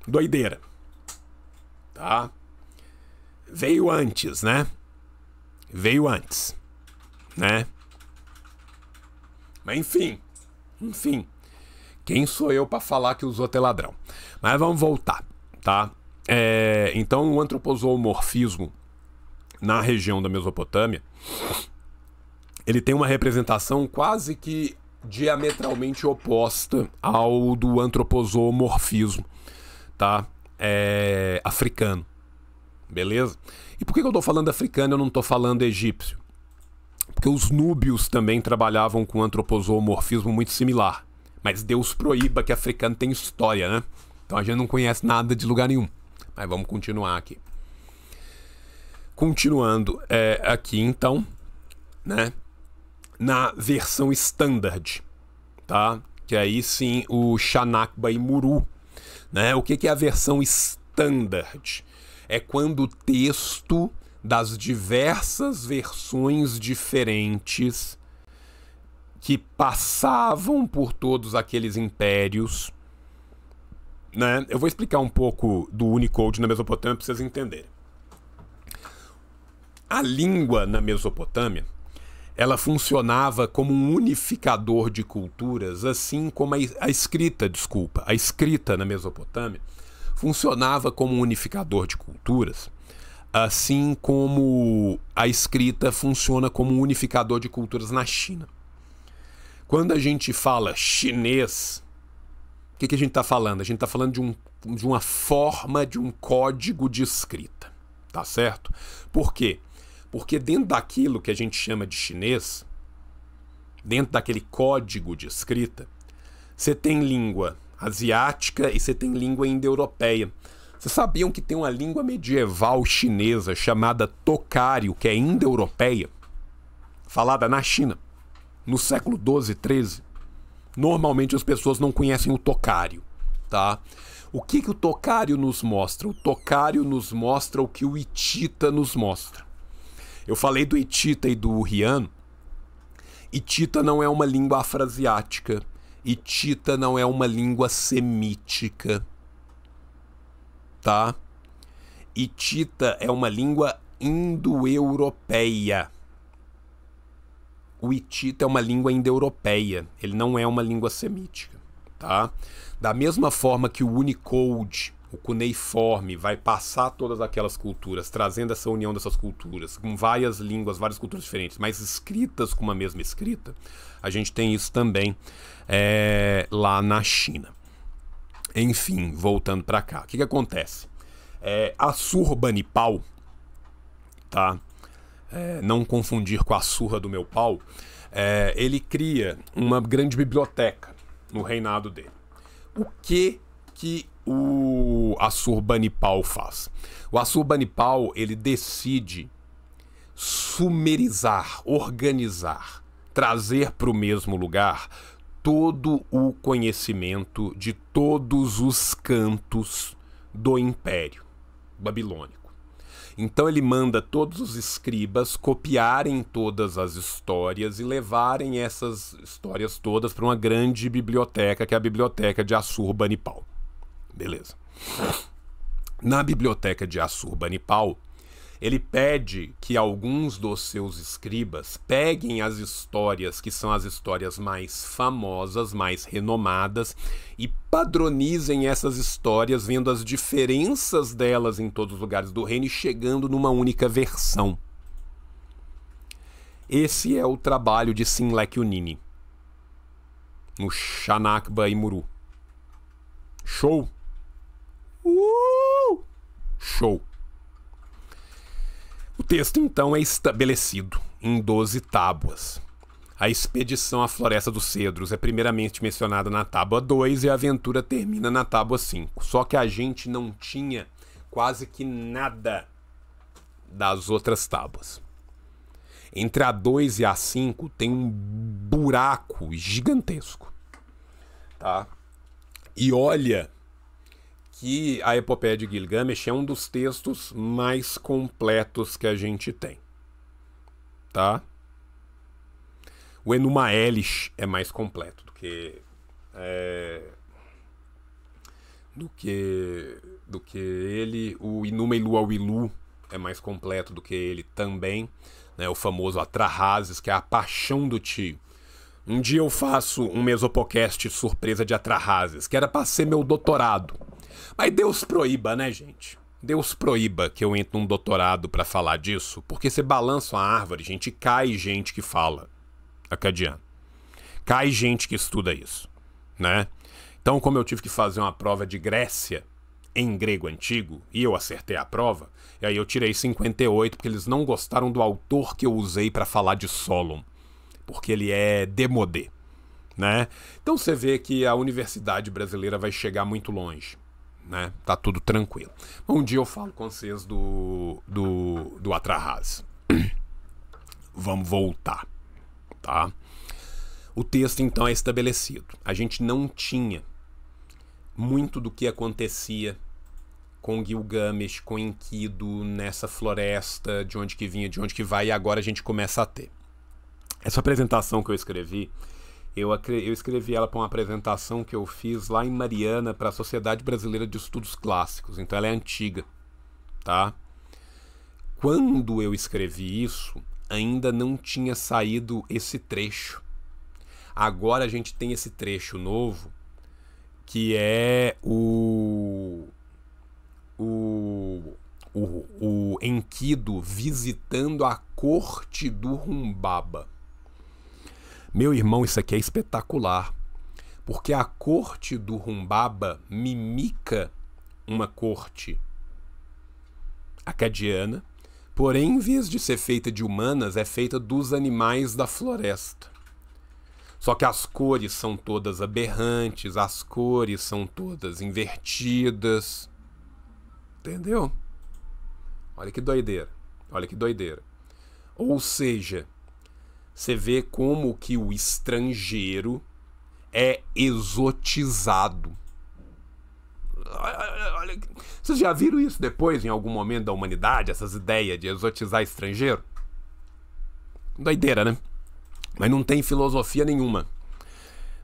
Doideira. Tá? Veio antes, né? Veio antes, né? Mas enfim, quem sou eu para falar que os outros é ladrão? Mas vamos voltar, tá? Então o antropozoomorfismo na região da Mesopotâmia, ele tem uma representação quase que diametralmente oposta ao do antropozoomorfismo, tá? Africano, beleza? E por que eu tô falando africano e eu não tô falando egípcio? Porque os núbios também trabalhavam com antropozoomorfismo muito similar, mas Deus proíba que africano tem história, né? Então a gente não conhece nada de lugar nenhum. Mas vamos continuar aqui. Continuando aqui então, né? na versão standard, tá? Que aí sim o Chanakba e Muru, né? O que é a versão standard? É quando o texto das diversas versões diferentes que passavam por todos aqueles impérios, né? Eu vou explicar um pouco do Unicode na Mesopotâmia para vocês entenderem. A língua na Mesopotâmia, ela funcionava como um unificador de culturas, assim como a escrita na Mesopotâmia funcionava como um unificador de culturas, assim como a escrita funciona como um unificador de culturas na China. Quando a gente fala chinês, o que a gente está falando? A gente está falando de uma forma, de um código de escrita, tá certo? Por quê? Porque dentro daquilo que a gente chama de chinês, dentro daquele código de escrita, você tem língua asiática e você tem língua indo-europeia. Vocês sabiam que tem uma língua medieval chinesa chamada Tocário, que é indo-europeia, falada na China, no século XII, XIII? Normalmente as pessoas não conhecem o Tocário, tá? O que o Tocário nos mostra? O Tocário nos mostra o que o Hitita nos mostra. Eu falei do Hitita e do Urriano. Hitita não é uma língua afrasiática. Hitita não é uma língua semítica. Tá? Hitita é uma língua indo-europeia. O Hitita é uma língua indo-europeia. Ele não é uma língua semítica. Tá? Da mesma forma que o Unicode, o cuneiforme, vai passar todas aquelas culturas, trazendo essa união dessas culturas, com várias línguas, várias culturas diferentes, mas escritas com uma mesma escrita, a gente tem isso também lá na China. Enfim, voltando para cá. O que acontece? Assurbanipal, tá? Não confundir com a surra do meu pau, ele cria uma grande biblioteca no reinado dele. O que o Assurbanipal faz? O Assurbanipal, ele decide sumerizar, organizar, trazer para o mesmo lugar todo o conhecimento de todos os cantos do Império Babilônico. Então ele manda todos os escribas copiarem todas as histórias e levarem essas histórias todas para uma grande biblioteca, que é a biblioteca de Assurbanipal. Beleza. Na biblioteca de Assurbanipal, ele pede que alguns dos seus escribas peguem as histórias que são as histórias mais famosas, mais renomadas, e padronizem essas histórias, vendo as diferenças delas em todos os lugares do reino e chegando numa única versão. Esse é o trabalho de Sinleq-Unini no Chanakba e Muru. Show! Show! O texto, então, é estabelecido em 12 tábuas. A expedição à Floresta dos Cedros é primeiramente mencionada na tábua 2 e a aventura termina na tábua 5. Só que a gente não tinha quase que nada das outras tábuas. Entre a 2 e a 5 tem um buraco gigantesco. Tá? E olha que a Epopeia de Gilgamesh é um dos textos mais completos que a gente tem. Tá? O Enuma Elish é mais completo do que ele. O Enuma Elilu é mais completo do que ele também, né? O famoso Atrahasis, que é a paixão do tio. Um dia eu faço um Mesopocast surpresa de Atrahasis, que era para ser meu doutorado. Mas Deus proíba, né, gente? Deus proíba que eu entre num doutorado para falar disso, porque você balança uma árvore, gente, e cai gente que fala acadiano. Cai gente que estuda isso, né? Então, como eu tive que fazer uma prova de Grécia em grego antigo, e eu acertei a prova, e aí eu tirei 58, porque eles não gostaram do autor que eu usei para falar de Solon, porque ele é démodé, né? Então você vê que a universidade brasileira vai chegar muito longe, né? Tá tudo tranquilo. Um dia eu falo com vocês do Atrahasis. Vamos voltar. tá? O texto, então, é estabelecido. A gente não tinha muito do que acontecia com Gilgamesh, com Enkidu, nessa floresta, de onde que vinha, de onde que vai, e agora a gente começa a ter. Essa apresentação que eu escrevi, eu escrevi ela para uma apresentação que eu fiz lá em Mariana para a Sociedade Brasileira de Estudos Clássicos, então ela é antiga, tá? Quando eu escrevi isso, ainda não tinha saído esse trecho. Agora a gente tem esse trecho novo, que é o Enkidu visitando a corte do Humbaba. Meu irmão, isso aqui é espetacular, porque a corte do Humbaba mimica uma corte acadiana, porém, em vez de ser feita de humanas, é feita dos animais da floresta. Só que as cores são todas aberrantes, as cores são todas invertidas. Entendeu? Olha que doideira. Olha que doideira. Ou seja, você vê como que o estrangeiro é exotizado. Olha, vocês já viram isso depois, em algum momento da humanidade, essas ideias de exotizar estrangeiro? Doideira, né? Mas não tem filosofia nenhuma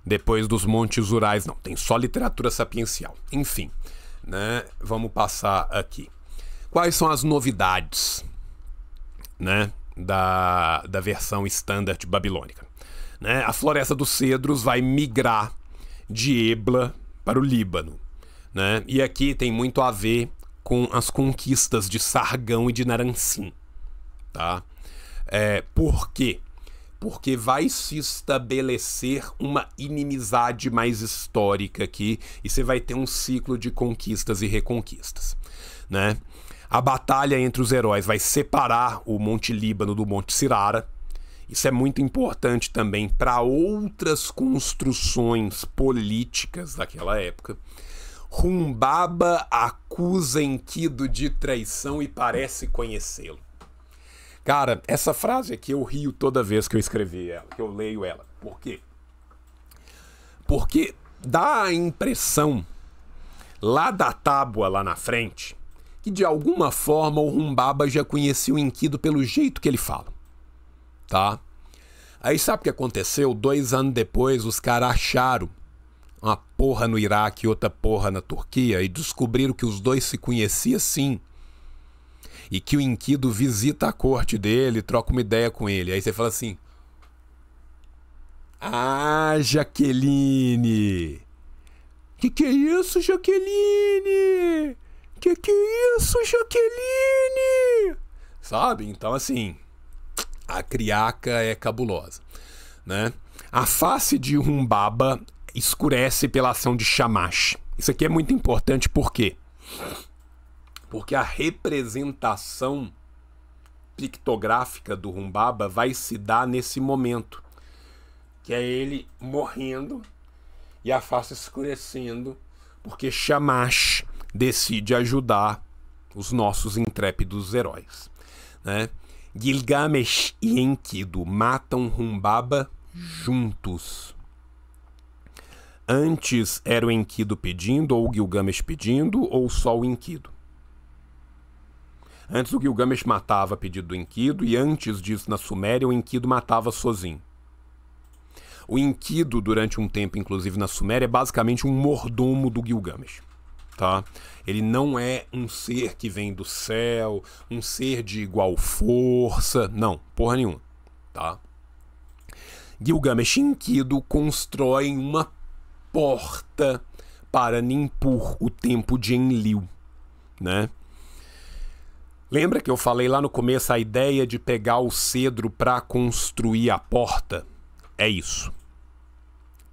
depois dos Montes Urais, não. Tem só literatura sapiencial. Enfim, né? Vamos passar aqui. Quais são as novidades, né, da versão standard babilônica? Né? A Floresta dos Cedros vai migrar de Ebla para o Líbano. Né? E aqui tem muito a ver com as conquistas de Sargão e de Naramsim. Tá? Por quê? Porque vai se estabelecer uma inimizade mais histórica aqui e você vai ter um ciclo de conquistas e reconquistas, né? A batalha entre os heróis vai separar o Monte Líbano do Monte Sirara. Isso é muito importante também para outras construções políticas daquela época. Humbaba acusa Enkidu de traição e parece conhecê-lo. Cara, essa frase aqui eu rio toda vez que eu escrevi ela, que eu leio ela. Por quê? Porque dá a impressão, lá da tábua lá na frente, que de alguma forma o Humbaba já conhecia o Enkidu pelo jeito que ele fala. Tá? Aí sabe o que aconteceu? 2 anos depois, os caras acharam uma porra no Iraque e outra porra na Turquia e descobriram que os dois se conheciam sim. E que o Enkidu visita a corte dele, troca uma ideia com ele. Aí você fala assim: ah, Jaqueline! Que é isso, Jaqueline? Que é isso, Jaqueline? Sabe? Então, assim, a criaca é cabulosa, né? A face de Humbaba escurece pela ação de Shamash. Isso aqui é muito importante, por quê? Porque a representação pictográfica do Humbaba vai se dar nesse momento, que é ele morrendo e a face escurecendo, porque Shamash decide ajudar os nossos intrépidos heróis, né? Gilgamesh e Enkidu matam Humbaba juntos. Antes era o Enkidu pedindo, ou o Gilgamesh pedindo, ou só o Enkidu? Antes o Gilgamesh matava a pedido do Enkidu, e antes disso, na Suméria, o Enkidu matava sozinho. O Enkidu, durante um tempo, inclusive na Suméria, é basicamente um mordomo do Gilgamesh. Tá? Ele não é um ser que vem do céu, um ser de igual força, não, porra nenhuma. Tá? Gilgamesh e Enkidu constroem uma porta para Nippur, o templo de Enlil, né? Lembra que eu falei lá no começo a ideia de pegar o cedro para construir a porta? É isso,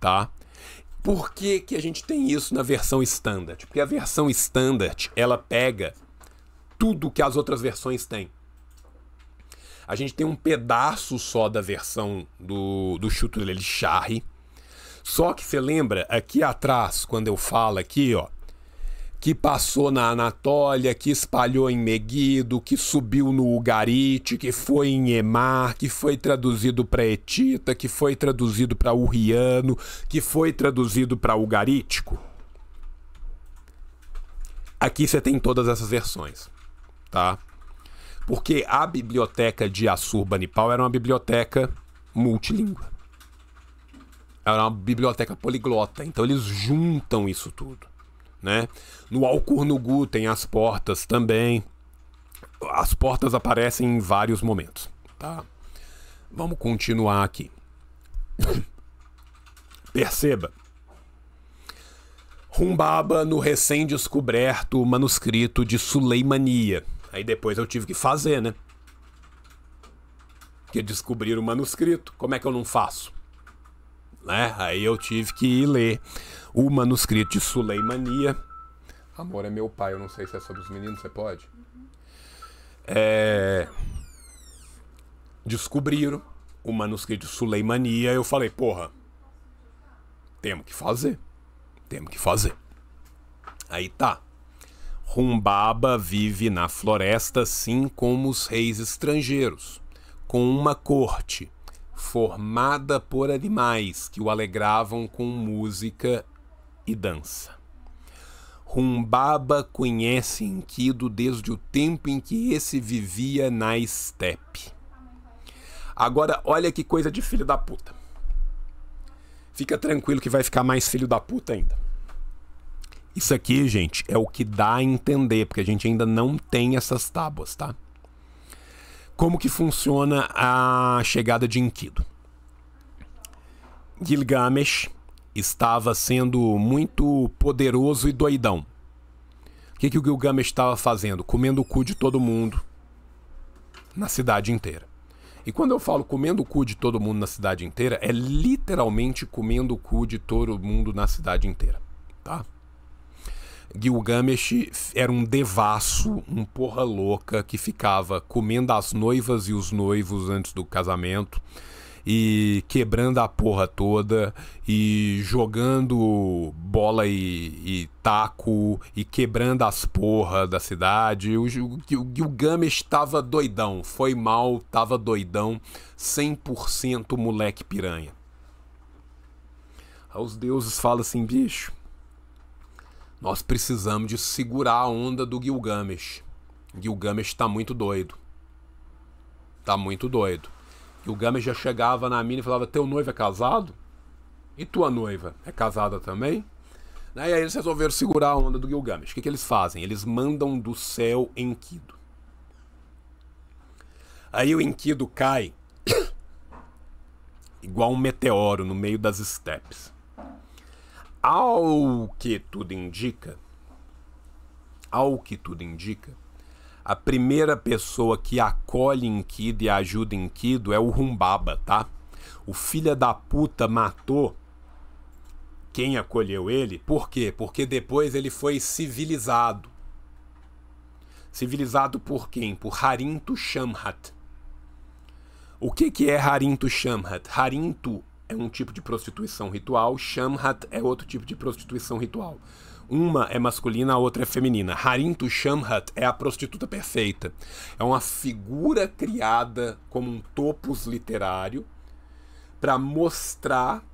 tá? Por que que a gente tem isso na versão standard? Porque a versão standard, ela pega tudo que as outras versões têm. A gente tem um pedaço só da versão do Shutraleshari. Só que você lembra aqui atrás, quando eu falo aqui, ó, que passou na Anatólia, que espalhou em Meguido, que subiu no Ugarit, que foi em Emar, que foi traduzido para Etita, que foi traduzido para Urriano, que foi traduzido para Ugarítico. Aqui você tem todas essas versões, tá? Porque a biblioteca de Assurbanipal era uma biblioteca multilíngua. Era uma biblioteca poliglota, então eles juntam isso tudo, né? No Alcornugu tem as portas também. As portas aparecem em vários momentos, tá? Vamos continuar aqui. Perceba. Humbaba no recém-descoberto manuscrito de Suleimania. Aí depois eu tive que fazer, né? Porque descobrir o manuscrito, como é que eu não faço? Né? Aí eu tive que ir ler o manuscrito de Suleimania. Amor, é meu pai, eu não sei se é sobre os meninos, você pode? Descobriram o manuscrito de Suleimania, eu falei, porra, temos que fazer. Aí tá. Humbaba vive na floresta assim como os reis estrangeiros, com uma corte formada por animais que o alegravam com música e dança. Humbaba conhece Enkidu desde o tempo em que esse vivia na estepe. Agora, olha que coisa de filho da puta. Fica tranquilo que vai ficar mais filho da puta ainda. Isso aqui, gente, é o que dá a entender, porque a gente ainda não tem essas tábuas, tá? Como que funciona a chegada de Enkidu? Gilgamesh estava sendo muito poderoso e doidão. O que o Gilgamesh estava fazendo? Comendo o cu de todo mundo na cidade inteira. E quando eu falo comendo o cu de todo mundo na cidade inteira, é literalmente comendo o cu de todo mundo na cidade inteira, tá? Gilgamesh era um devasso, um porra louca que ficava comendo as noivas e os noivos antes do casamento e quebrando a porra toda e jogando bola e taco e quebrando as porra da cidade. O Gilgamesh tava doidão, foi mal, tava doidão, 100% moleque piranha. Aí os deuses falam assim, bicho, nós precisamos de segurar a onda do Gilgamesh. Gilgamesh tá muito doido. Tá muito doido. Gilgamesh já chegava na mina e falava, teu noivo é casado? E tua noiva é casada também? E aí eles resolveram segurar a onda do Gilgamesh. O que eles fazem? Eles mandam do céu Enkidu. Aí o Enkidu cai igual um meteoro no meio das estepes. Ao que tudo indica, a primeira pessoa que acolhe Enkidu e ajuda Enkidu é o Humbaba, tá? O filho da puta matou quem acolheu ele. Por quê? Porque depois ele foi civilizado. Civilizado por quem? Por Harintu Shamhat. O que é Harintu Shamhat? Harintu é um tipo de prostituição ritual, Shamhat é outro tipo de prostituição ritual. Uma é masculina, a outra é feminina. Harintu Shamhat é a prostituta perfeita. É uma figura criada como um topos literário para mostrar,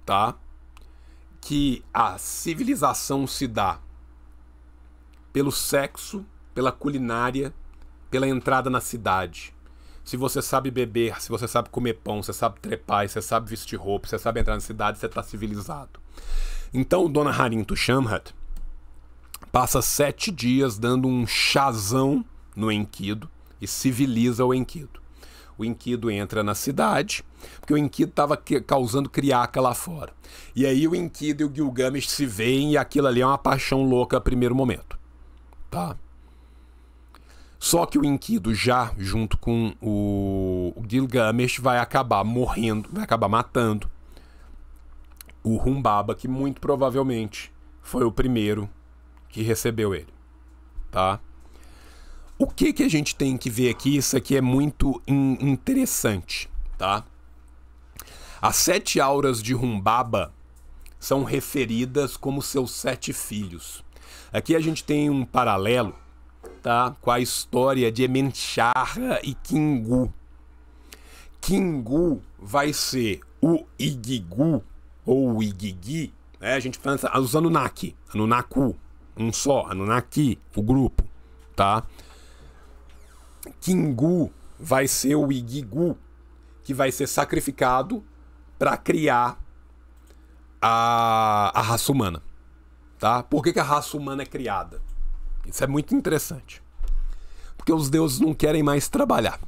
tá, que a civilização se dá pelo sexo, pela culinária, pela entrada na cidade. Se você sabe beber, se você sabe comer pão, você sabe trepar, você sabe vestir roupa, você sabe entrar na cidade, você está civilizado. Então, Dona Harintu Shamhat passa 7 dias dando um chazão no Enkidu e civiliza o Enkidu. O Enkidu entra na cidade, porque o Enkidu estava causando criaca lá fora. E aí o Enkidu e o Gilgamesh se veem e aquilo ali é uma paixão louca a primeiro momento. Tá? Só que o Enkidu já, junto com o Gilgamesh, vai acabar morrendo, vai acabar matando o Humbaba, que muito provavelmente foi o primeiro que recebeu ele, tá? O que a gente tem que ver aqui? Isso aqui é muito interessante, tá? As 7 auras de Humbaba são referidas como seus 7 filhos. Aqui a gente tem um paralelo, tá, com a história de Emenchara e Kingu. Kingu vai ser o Igigu ou o Igigi, né? A gente pensa os Anunnaki, Anunnaku, um só, Anunnaki, o grupo, tá? Kingu vai ser o Igigu, que vai ser sacrificado para criar a raça humana, tá? Por que a raça humana é criada? Isso é muito interessante. Porque os deuses não querem mais trabalhar.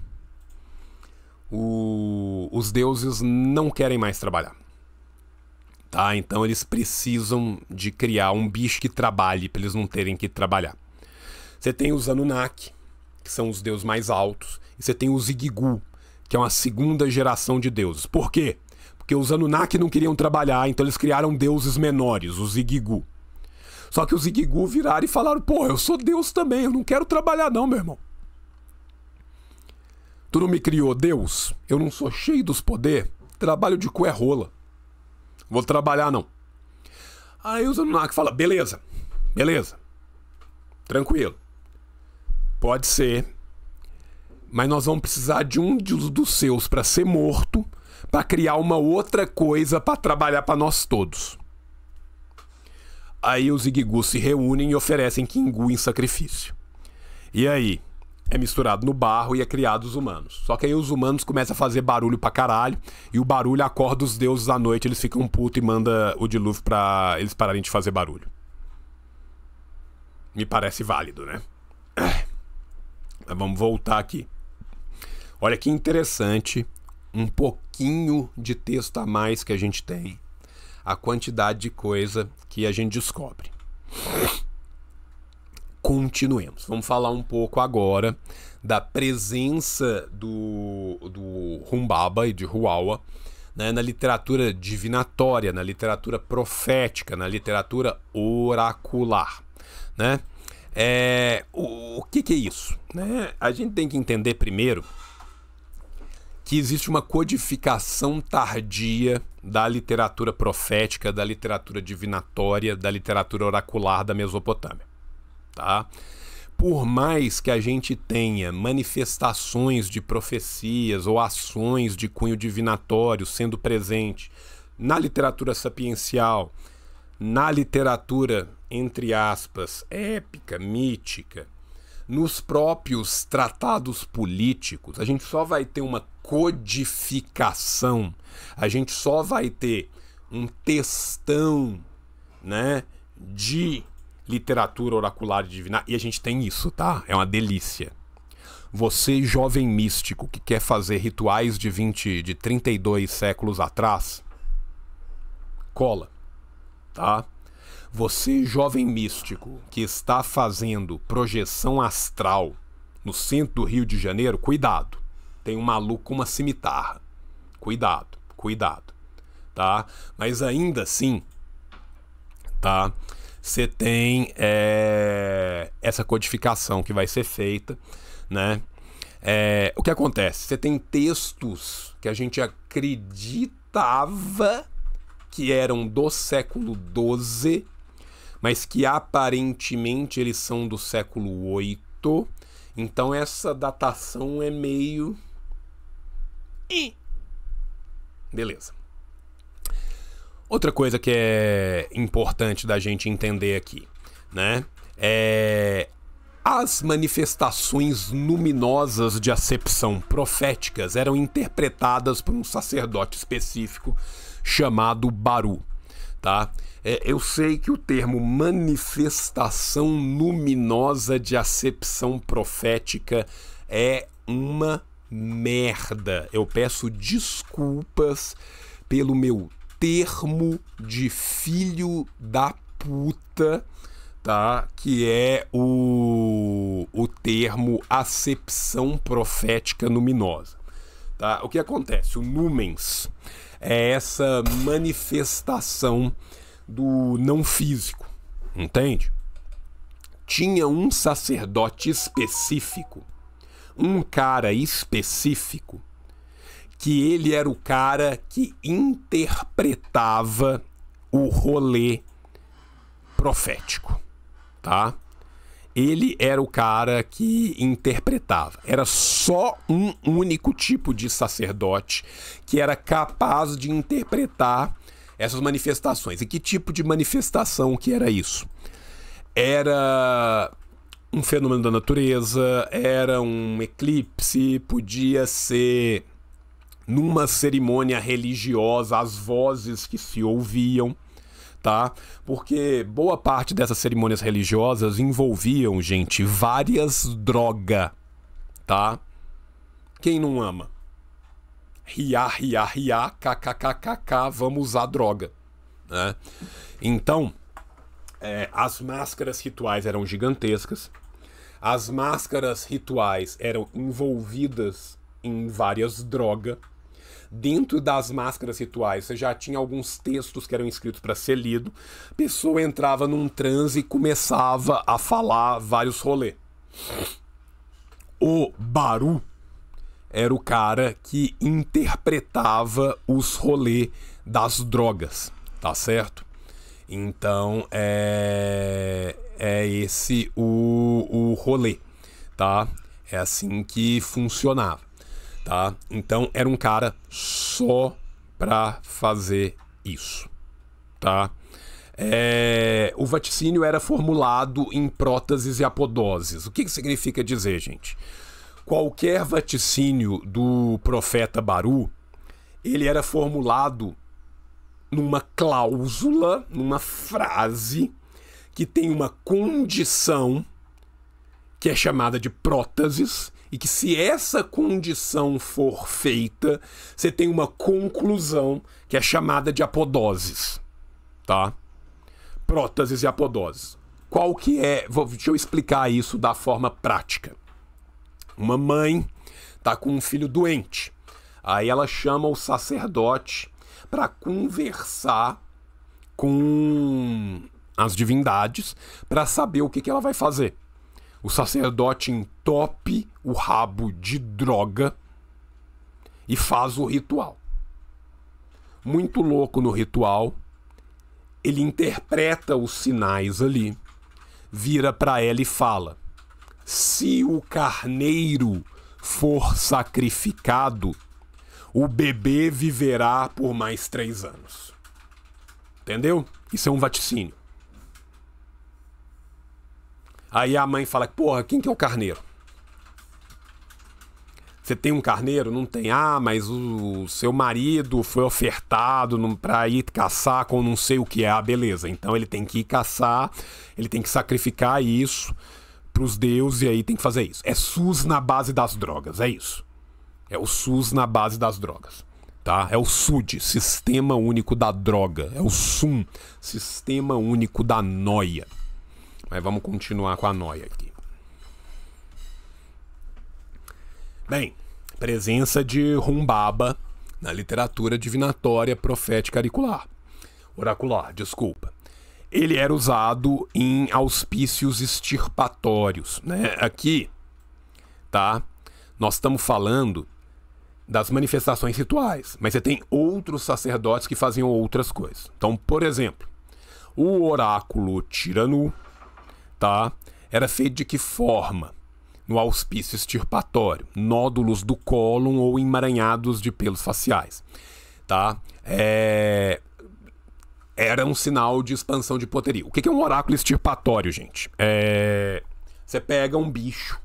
Os deuses não querem mais trabalhar. Tá? Então eles precisam de criar um bicho que trabalhe para eles não terem que trabalhar. Você tem os Anunnaki, que são os deuses mais altos, e você tem os Igigu, que é uma segunda geração de deuses. Por quê? Porque os Anunnaki não queriam trabalhar, então eles criaram deuses menores, os Igigu. Só que os Igigu viraram e falaram: pô, eu sou Deus também, eu não quero trabalhar não, meu irmão. Tu não me criou Deus? Eu não sou cheio dos poderes? Trabalho de cu é rola. Vou trabalhar não. Aí os Anunnaki falam: beleza, tranquilo. Pode ser, mas nós vamos precisar de um dos seus para ser morto, para criar uma outra coisa para trabalhar para nós todos. Aí os Igigu se reúnem e oferecem Kingu em sacrifício. E aí, é misturado no barro e é criado os humanos. Só que aí os humanos começam a fazer barulho pra caralho, e o barulho acorda os deuses à noite, eles ficam putos e manda o dilúvio pra eles pararem de fazer barulho. Me parece válido, né? Mas vamos voltar aqui. Olha que interessante, um pouquinho de texto a mais que a gente tem. A quantidade de coisa que a gente descobre. Continuemos. Vamos falar um pouco agora da presença do Humbaba e de Huawa, né, na literatura divinatória, na literatura profética, na literatura oracular, né? O que é isso? Né? A gente tem que entender primeiro que existe uma codificação tardia da literatura profética, da literatura divinatória, da literatura oracular da Mesopotâmia. Tá? Por mais que a gente tenha manifestações de profecias ou ações de cunho divinatório sendo presente na literatura sapiencial, na literatura, entre aspas, épica, mítica, nos próprios tratados políticos, a gente só vai ter uma codificação, a gente só vai ter um textão, né, de literatura oracular e divina, e a gente tem isso, tá? É uma delícia. Você, jovem místico, que quer fazer rituais de 32 séculos atrás, cola, tá? Você, jovem místico, que está fazendo projeção astral no centro do Rio de Janeiro, cuidado. Tem um maluco com uma cimitarra. Cuidado, tá? Mas ainda assim, tá? Você tem essa codificação que vai ser feita, né? O que acontece? Você tem textos que a gente acreditava que eram do século XII, mas que aparentemente eles são do século VIII. Então essa datação é meio... Beleza. Outra coisa que é importante da gente entender aqui, né? As manifestações luminosas de acepção proféticas eram interpretadas por um sacerdote específico chamado Baru, tá? Eu sei que o termo manifestação luminosa de acepção profética é uma merda. Eu peço desculpas pelo meu termo de filho da puta, tá? Que é o termo acepção profética luminosa, tá? O que acontece? O lumens é essa manifestação do não físico, entende? Tinha um sacerdote específico, um cara específico, que ele era o cara que interpretava o rolê profético. tá? Ele era o cara que interpretava. Era só um único tipo de sacerdote que era capaz de interpretar essas manifestações. E que tipo de manifestação que era isso? Era um fenômeno da natureza, era um eclipse, podia ser numa cerimônia religiosa, as vozes que se ouviam, tá? Porque boa parte dessas cerimônias religiosas envolviam, gente, várias drogas, tá? Quem não ama? Riá, riá, riá, kkkk, vamos usar droga, né? Então, as máscaras rituais eram gigantescas, as máscaras rituais eram envolvidas em várias drogas. Dentro das máscaras rituais, você já tinha alguns textos que eram escritos para ser lido. A pessoa entrava num transe e começava a falar vários rolês. O Baru era o cara que interpretava os rolês das drogas, tá certo? Então, é esse o rolê, tá? É assim que funcionava. Tá? Então era um cara só pra fazer isso, tá? O vaticínio era formulado em próteses e apodoses. O que significa dizer, gente? Qualquer vaticínio do profeta Baru, ele era formulado numa cláusula, numa frase que tem uma condição que é chamada de próteses, e que se essa condição for feita, você tem uma conclusão que é chamada de apodoses, tá? Próteses e apodoses. Qual que é? Deixa eu explicar isso da forma prática. Uma mãe tá com um filho doente. Aí ela chama o sacerdote para conversar com as divindades para saber o que ela vai fazer. O sacerdote entope o rabo de droga e faz o ritual. Muito louco no ritual, ele interpreta os sinais ali, vira para ela e fala: se o carneiro for sacrificado, o bebê viverá por mais 3 anos. Entendeu? Isso é um vaticínio. Aí a mãe fala: porra, quem que é o carneiro? Você tem um carneiro? Não tem. Ah, mas o seu marido foi ofertado pra ir caçar com não sei o que é. Ah, beleza. Então ele tem que ir caçar, ele tem que sacrificar isso pros deuses e aí tem que fazer isso. É SUS na base das drogas, é isso. É o SUS na base das drogas, tá? É o SUD, Sistema Único da Droga. É o SUM, Sistema Único da Noia. Mas vamos continuar com a noia aqui. Bem, presença de Humbaba na literatura divinatória profética oracular, desculpa. Ele era usado em auspícios extirpatórios, né? Aqui, tá? Nós estamos falando das manifestações rituais, mas você tem outros sacerdotes que faziam outras coisas. Então, por exemplo, o oráculo Tiranu, tá? Era feito de que forma? No auspício extirpatório, nódulos do cólon ou emaranhados de pelos faciais, tá? Era um sinal de expansão de poteria. O que é um oráculo extirpatório, gente? Você pega um bicho,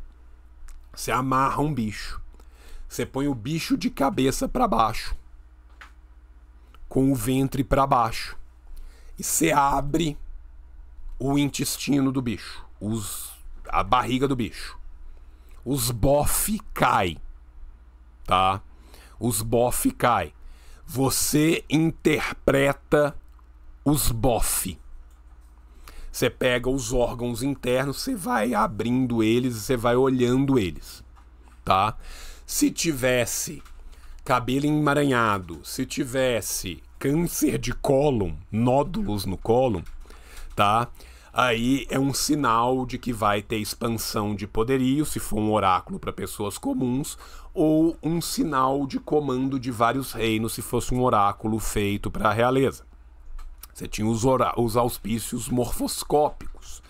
você amarra um bicho, você põe o bicho de cabeça para baixo, com o ventre para baixo, e você abre o intestino do bicho, a barriga do bicho. Os bofe cai, tá? Os bofe cai. Você interpreta os bofe. Você pega os órgãos internos, você vai abrindo eles e você vai olhando eles, tá? Se tivesse cabelo emaranhado, se tivesse câncer de cólon, nódulos no cólon, tá? Aí é um sinal de que vai ter expansão de poderio, se for um oráculo para pessoas comuns, ou um sinal de comando de vários reinos, se fosse um oráculo feito para a realeza. Você tinha os auspícios morfoscópicos,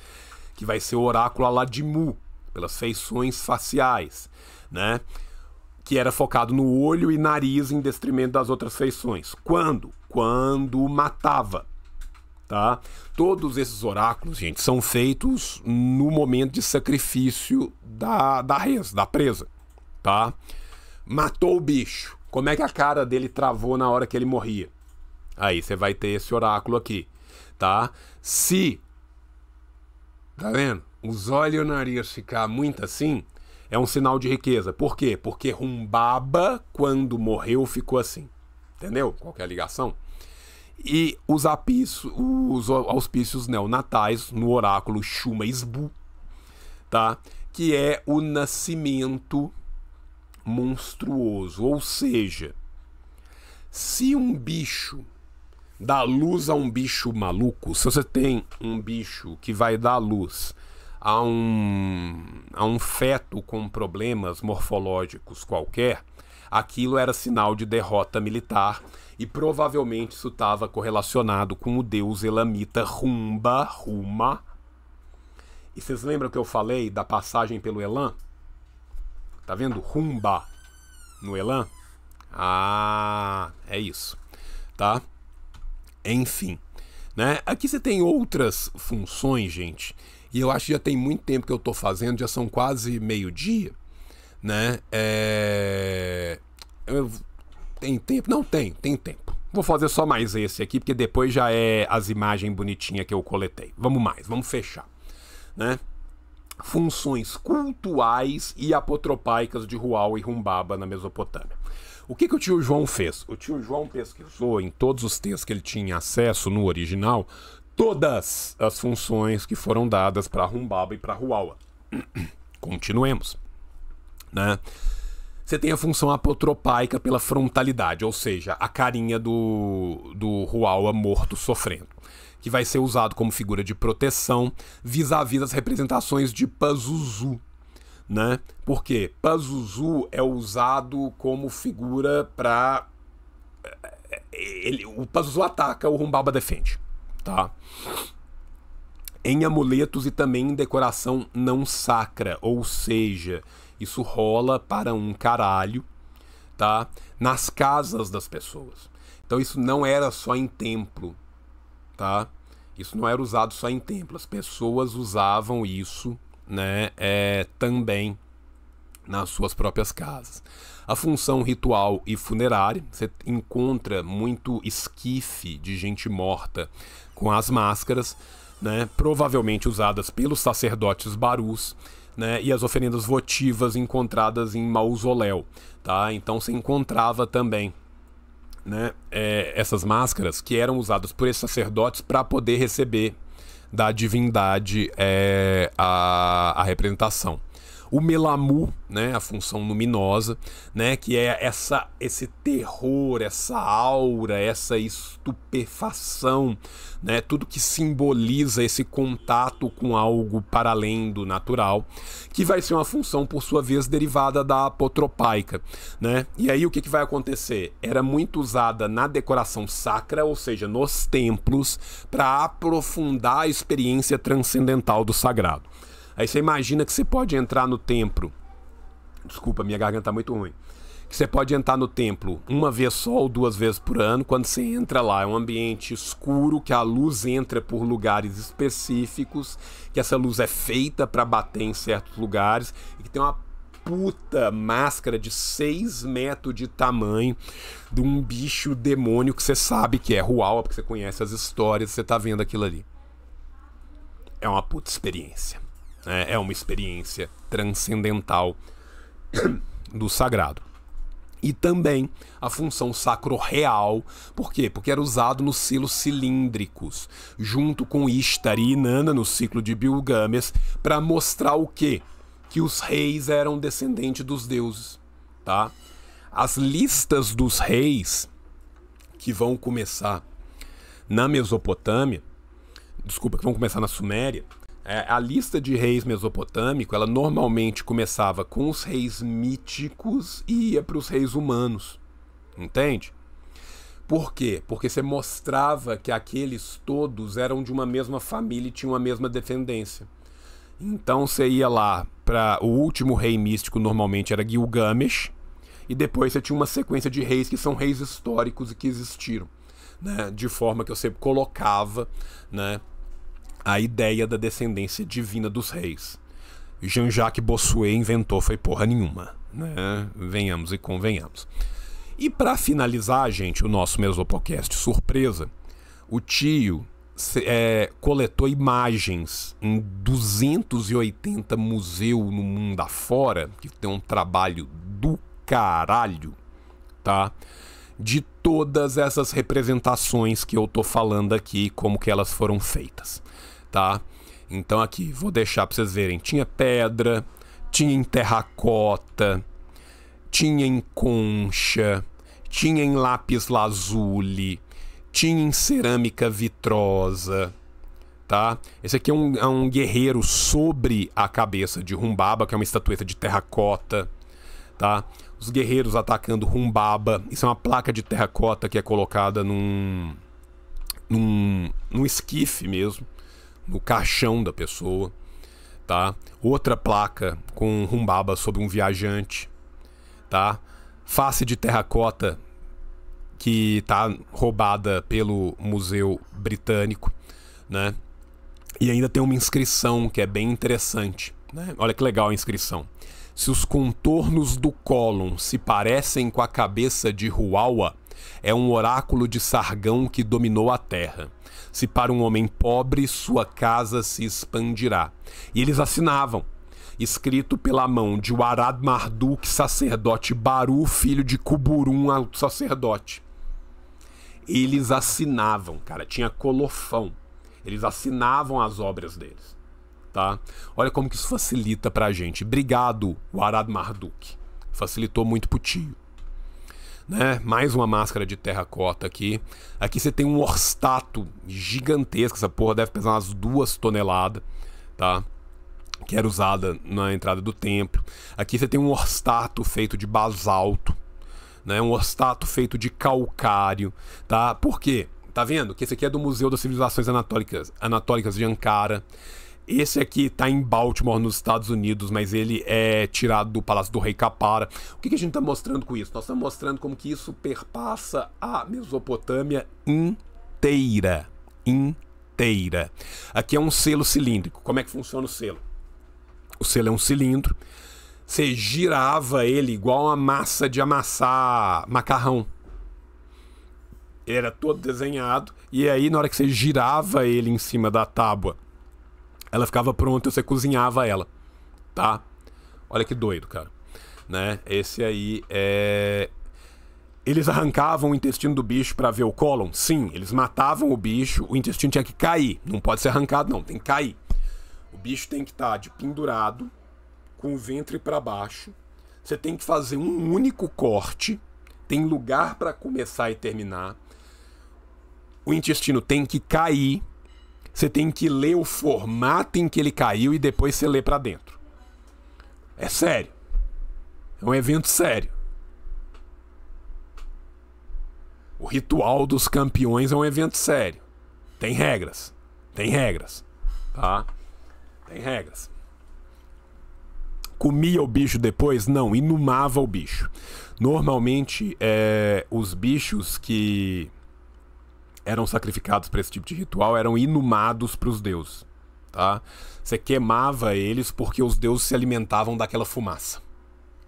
que vai ser o oráculo Aladimu, pelas feições faciais, né? Que era focado no olho e nariz em detrimento das outras feições. Quando? Quando matava, tá? Todos esses oráculos, gente, são feitos no momento de sacrifício da res, da presa, tá? Matou o bicho. Como é que a cara dele travou na hora que ele morria? Aí você vai ter esse oráculo aqui, tá? Se, tá vendo? Os olhos e o nariz ficar muito assim, é um sinal de riqueza. Por quê? Porque Humbaba, quando morreu, ficou assim. Entendeu? Qual que é a ligação? E os auspícios neonatais no oráculo Shuma-Isbu, tá? Que é o nascimento monstruoso. Ou seja, se um bicho dá luz a um bicho maluco, se você tem um bicho que vai dar luz a um feto com problemas morfológicos qualquer, aquilo era sinal de derrota militar e provavelmente isso estava correlacionado com o deus elamita Huma. E vocês lembram que eu falei da passagem pelo Elam? Tá vendo? Humba no Elam? Ah, é isso, tá? Enfim, né? Aqui você tem outras funções, gente. E eu acho que já tem muito tempo que eu tô fazendo, já são quase meio-dia, né? Tem tempo? Não tem tempo. Vou fazer só mais esse aqui, porque depois já é as imagens bonitinhas que eu coletei. Vamos fechar, né? Funções cultuais e apotropaicas de Rual e Humbaba na Mesopotâmia. O que o tio João fez? O tio João pesquisou em todos os textos que ele tinha acesso no original todas as funções que foram dadas para Humbaba e para Ruawa. Continuemos, né? Você tem a função apotropaica pela frontalidade, ou seja, a carinha do Ruawa morto sofrendo, que vai ser usado como figura de proteção vis-à-vis as representações de Pazuzu, né? Porque Pazuzu é usado como figura para... O Pazuzu ataca, o Humbaba defende. Tá? Em amuletos e também em decoração não sacra, ou seja, isso rola para um caralho, tá? Nas casas das pessoas. Então isso não era só em templo, tá? Isso não era usado só em templo, as pessoas usavam isso, né, também nas suas próprias casas. A função ritual e funerária, você encontra muito esquife de gente morta com as máscaras, né, provavelmente usadas pelos sacerdotes barus, né, e as oferendas votivas encontradas em mausoléu, tá? Então você encontrava também, né, essas máscaras que eram usadas por esses sacerdotes para poder receber da divindade a representação. O Melamu, né, a função luminosa, né, que é esse terror, essa aura, essa estupefação, né, tudo que simboliza esse contato com algo para além do natural, que vai ser uma função, por sua vez, derivada da apotropaica, né? E aí o que vai acontecer? Era muito usada na decoração sacra, ou seja, nos templos, para aprofundar a experiência transcendental do sagrado. Aí você imagina que você pode entrar no templo. Desculpa, minha garganta tá muito ruim. Que você pode entrar no templo uma vez só ou 2 vezes por ano. Quando você entra lá, é um ambiente escuro, que a luz entra por lugares específicos, que essa luz é feita para bater em certos lugares, e que tem uma puta máscara de 6 metros de tamanho de um bicho demônio que você sabe que é Ruawa, porque você conhece as histórias, você tá vendo aquilo ali. É uma puta experiência. É uma experiência transcendental do sagrado. E também a função sacro-real. Por quê? Porque era usado nos selos cilíndricos, junto com Ishtar e Inanna no ciclo de Bilgamesh, para mostrar o quê? Que os reis eram descendentes dos deuses. Tá? As listas dos reis que vão começar na Mesopotâmia, que vão começar na Suméria, a lista de reis mesopotâmicos, ela normalmente começava com os reis míticos e ia para os reis humanos, entende? Por quê? Porque você mostrava que aqueles todos eram de uma mesma família e tinham a mesma descendência. Então você ia lá para o último rei místico, normalmente era Gilgamesh, e depois você tinha uma sequência de reis que são reis históricos e que existiram, né? De forma que eu sempre colocava, né, a ideia da descendência divina dos reis. Jean-Jacques Bossuet inventou foi porra nenhuma, né? Venhamos e convenhamos. E para finalizar, gente, o nosso Mesopocast surpresa, o tio coletou imagens em 280 museus no mundo afora, que tem um trabalho do caralho, tá? De todas essas representações que eu tô falando aqui, como que elas foram feitas, tá? Então aqui, vou deixar pra vocês verem. Tinha pedra, tinha em terracota, tinha em concha, tinha em lápis lazuli, tinha em cerâmica vitrosa, tá? Esse aqui é um guerreiro sobre a cabeça de Humbaba, que é uma estatueta de terracota, tá? Os guerreiros atacando Humbaba. Isso é uma placa de terracota que é colocada num esquife mesmo, no caixão da pessoa, tá? Outra placa com Humbaba sobre um viajante, tá? Face de terracota que tá roubada pelo Museu Britânico, né? E ainda tem uma inscrição que é bem interessante, né? Olha que legal a inscrição. Se os contornos do cólon se parecem com a cabeça de Huawa, é um oráculo de Sargão que dominou a terra. Se para um homem pobre, sua casa se expandirá. E eles assinavam, escrito pela mão de Warad Marduk, sacerdote, Baru, filho de Kuburum, alto sacerdote. Eles assinavam, cara, tinha colofão. Eles assinavam as obras deles, tá? Olha como que isso facilita pra gente. Obrigado, Warad Marduk. Facilitou muito pro tio. Né? Mais uma máscara de terracota aqui. Aqui você tem um orstato gigantesco. Essa porra deve pesar umas 2 toneladas, tá? Que era usada na entrada do templo. Aqui você tem um orstato feito de basalto, né? Um orstato feito de calcário, tá? Por quê? Tá vendo? Que esse aqui é do Museu das Civilizações Anatólicas de Ankara. Esse aqui tá em Baltimore, nos Estados Unidos, mas ele é tirado do Palácio do Rei Kapara. O que a gente tá mostrando com isso? Nós estamos mostrando como que isso perpassa a Mesopotâmia inteira. Inteira. Aqui é um selo cilíndrico. Como é que funciona o selo? O selo é um cilindro. Você girava ele igual uma massa de amassar macarrão. Ele era todo desenhado. E aí, na hora que você girava ele em cima da tábua, ela ficava pronta e você cozinhava ela, tá? Olha que doido, cara. Né? Esse aí é... Eles arrancavam o intestino do bicho pra ver o cólon? Sim, eles matavam o bicho, o intestino tinha que cair. Não pode ser arrancado, não, tem que cair. O bicho tem que estar de pendurado, com o ventre pra baixo. Você tem que fazer um único corte. Tem lugar pra começar e terminar. O intestino tem que cair. Você tem que ler o formato em que ele caiu e depois você lê pra dentro. É sério. É um evento sério. O ritual dos campeões é um evento sério. Tem regras. Tem regras. Tá? Tem regras. Comia o bicho depois? Não, inumava o bicho. Normalmente, os bichos que eram sacrificados para esse tipo de ritual eram inumados para os deuses, tá? Você queimava eles porque os deuses se alimentavam daquela fumaça,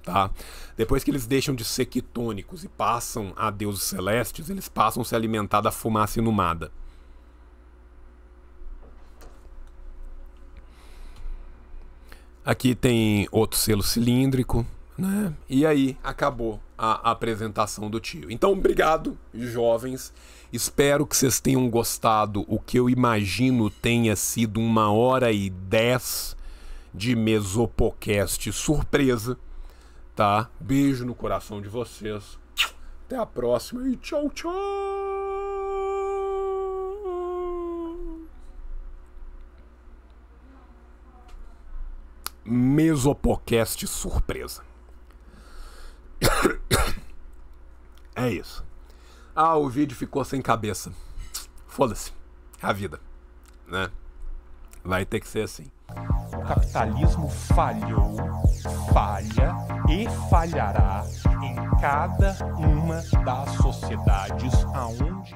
tá? Depois que eles deixam de ser quitônicos e passam a deuses celestes, eles passam a se alimentar da fumaça inumada. Aqui tem outro selo cilíndrico, né? E aí acabou a apresentação do tio. Então, obrigado, jovens. Espero que vocês tenham gostado. O que eu imagino tenha sido 1h10 de Mesopocast surpresa, tá? Beijo no coração de vocês. Até a próxima e tchau, tchau! Mesopocast surpresa. É isso. Ah, o vídeo ficou sem cabeça. Foda-se. É a vida, né? Vai ter que ser assim. O capitalismo falhou, falha e falhará em cada uma das sociedades aonde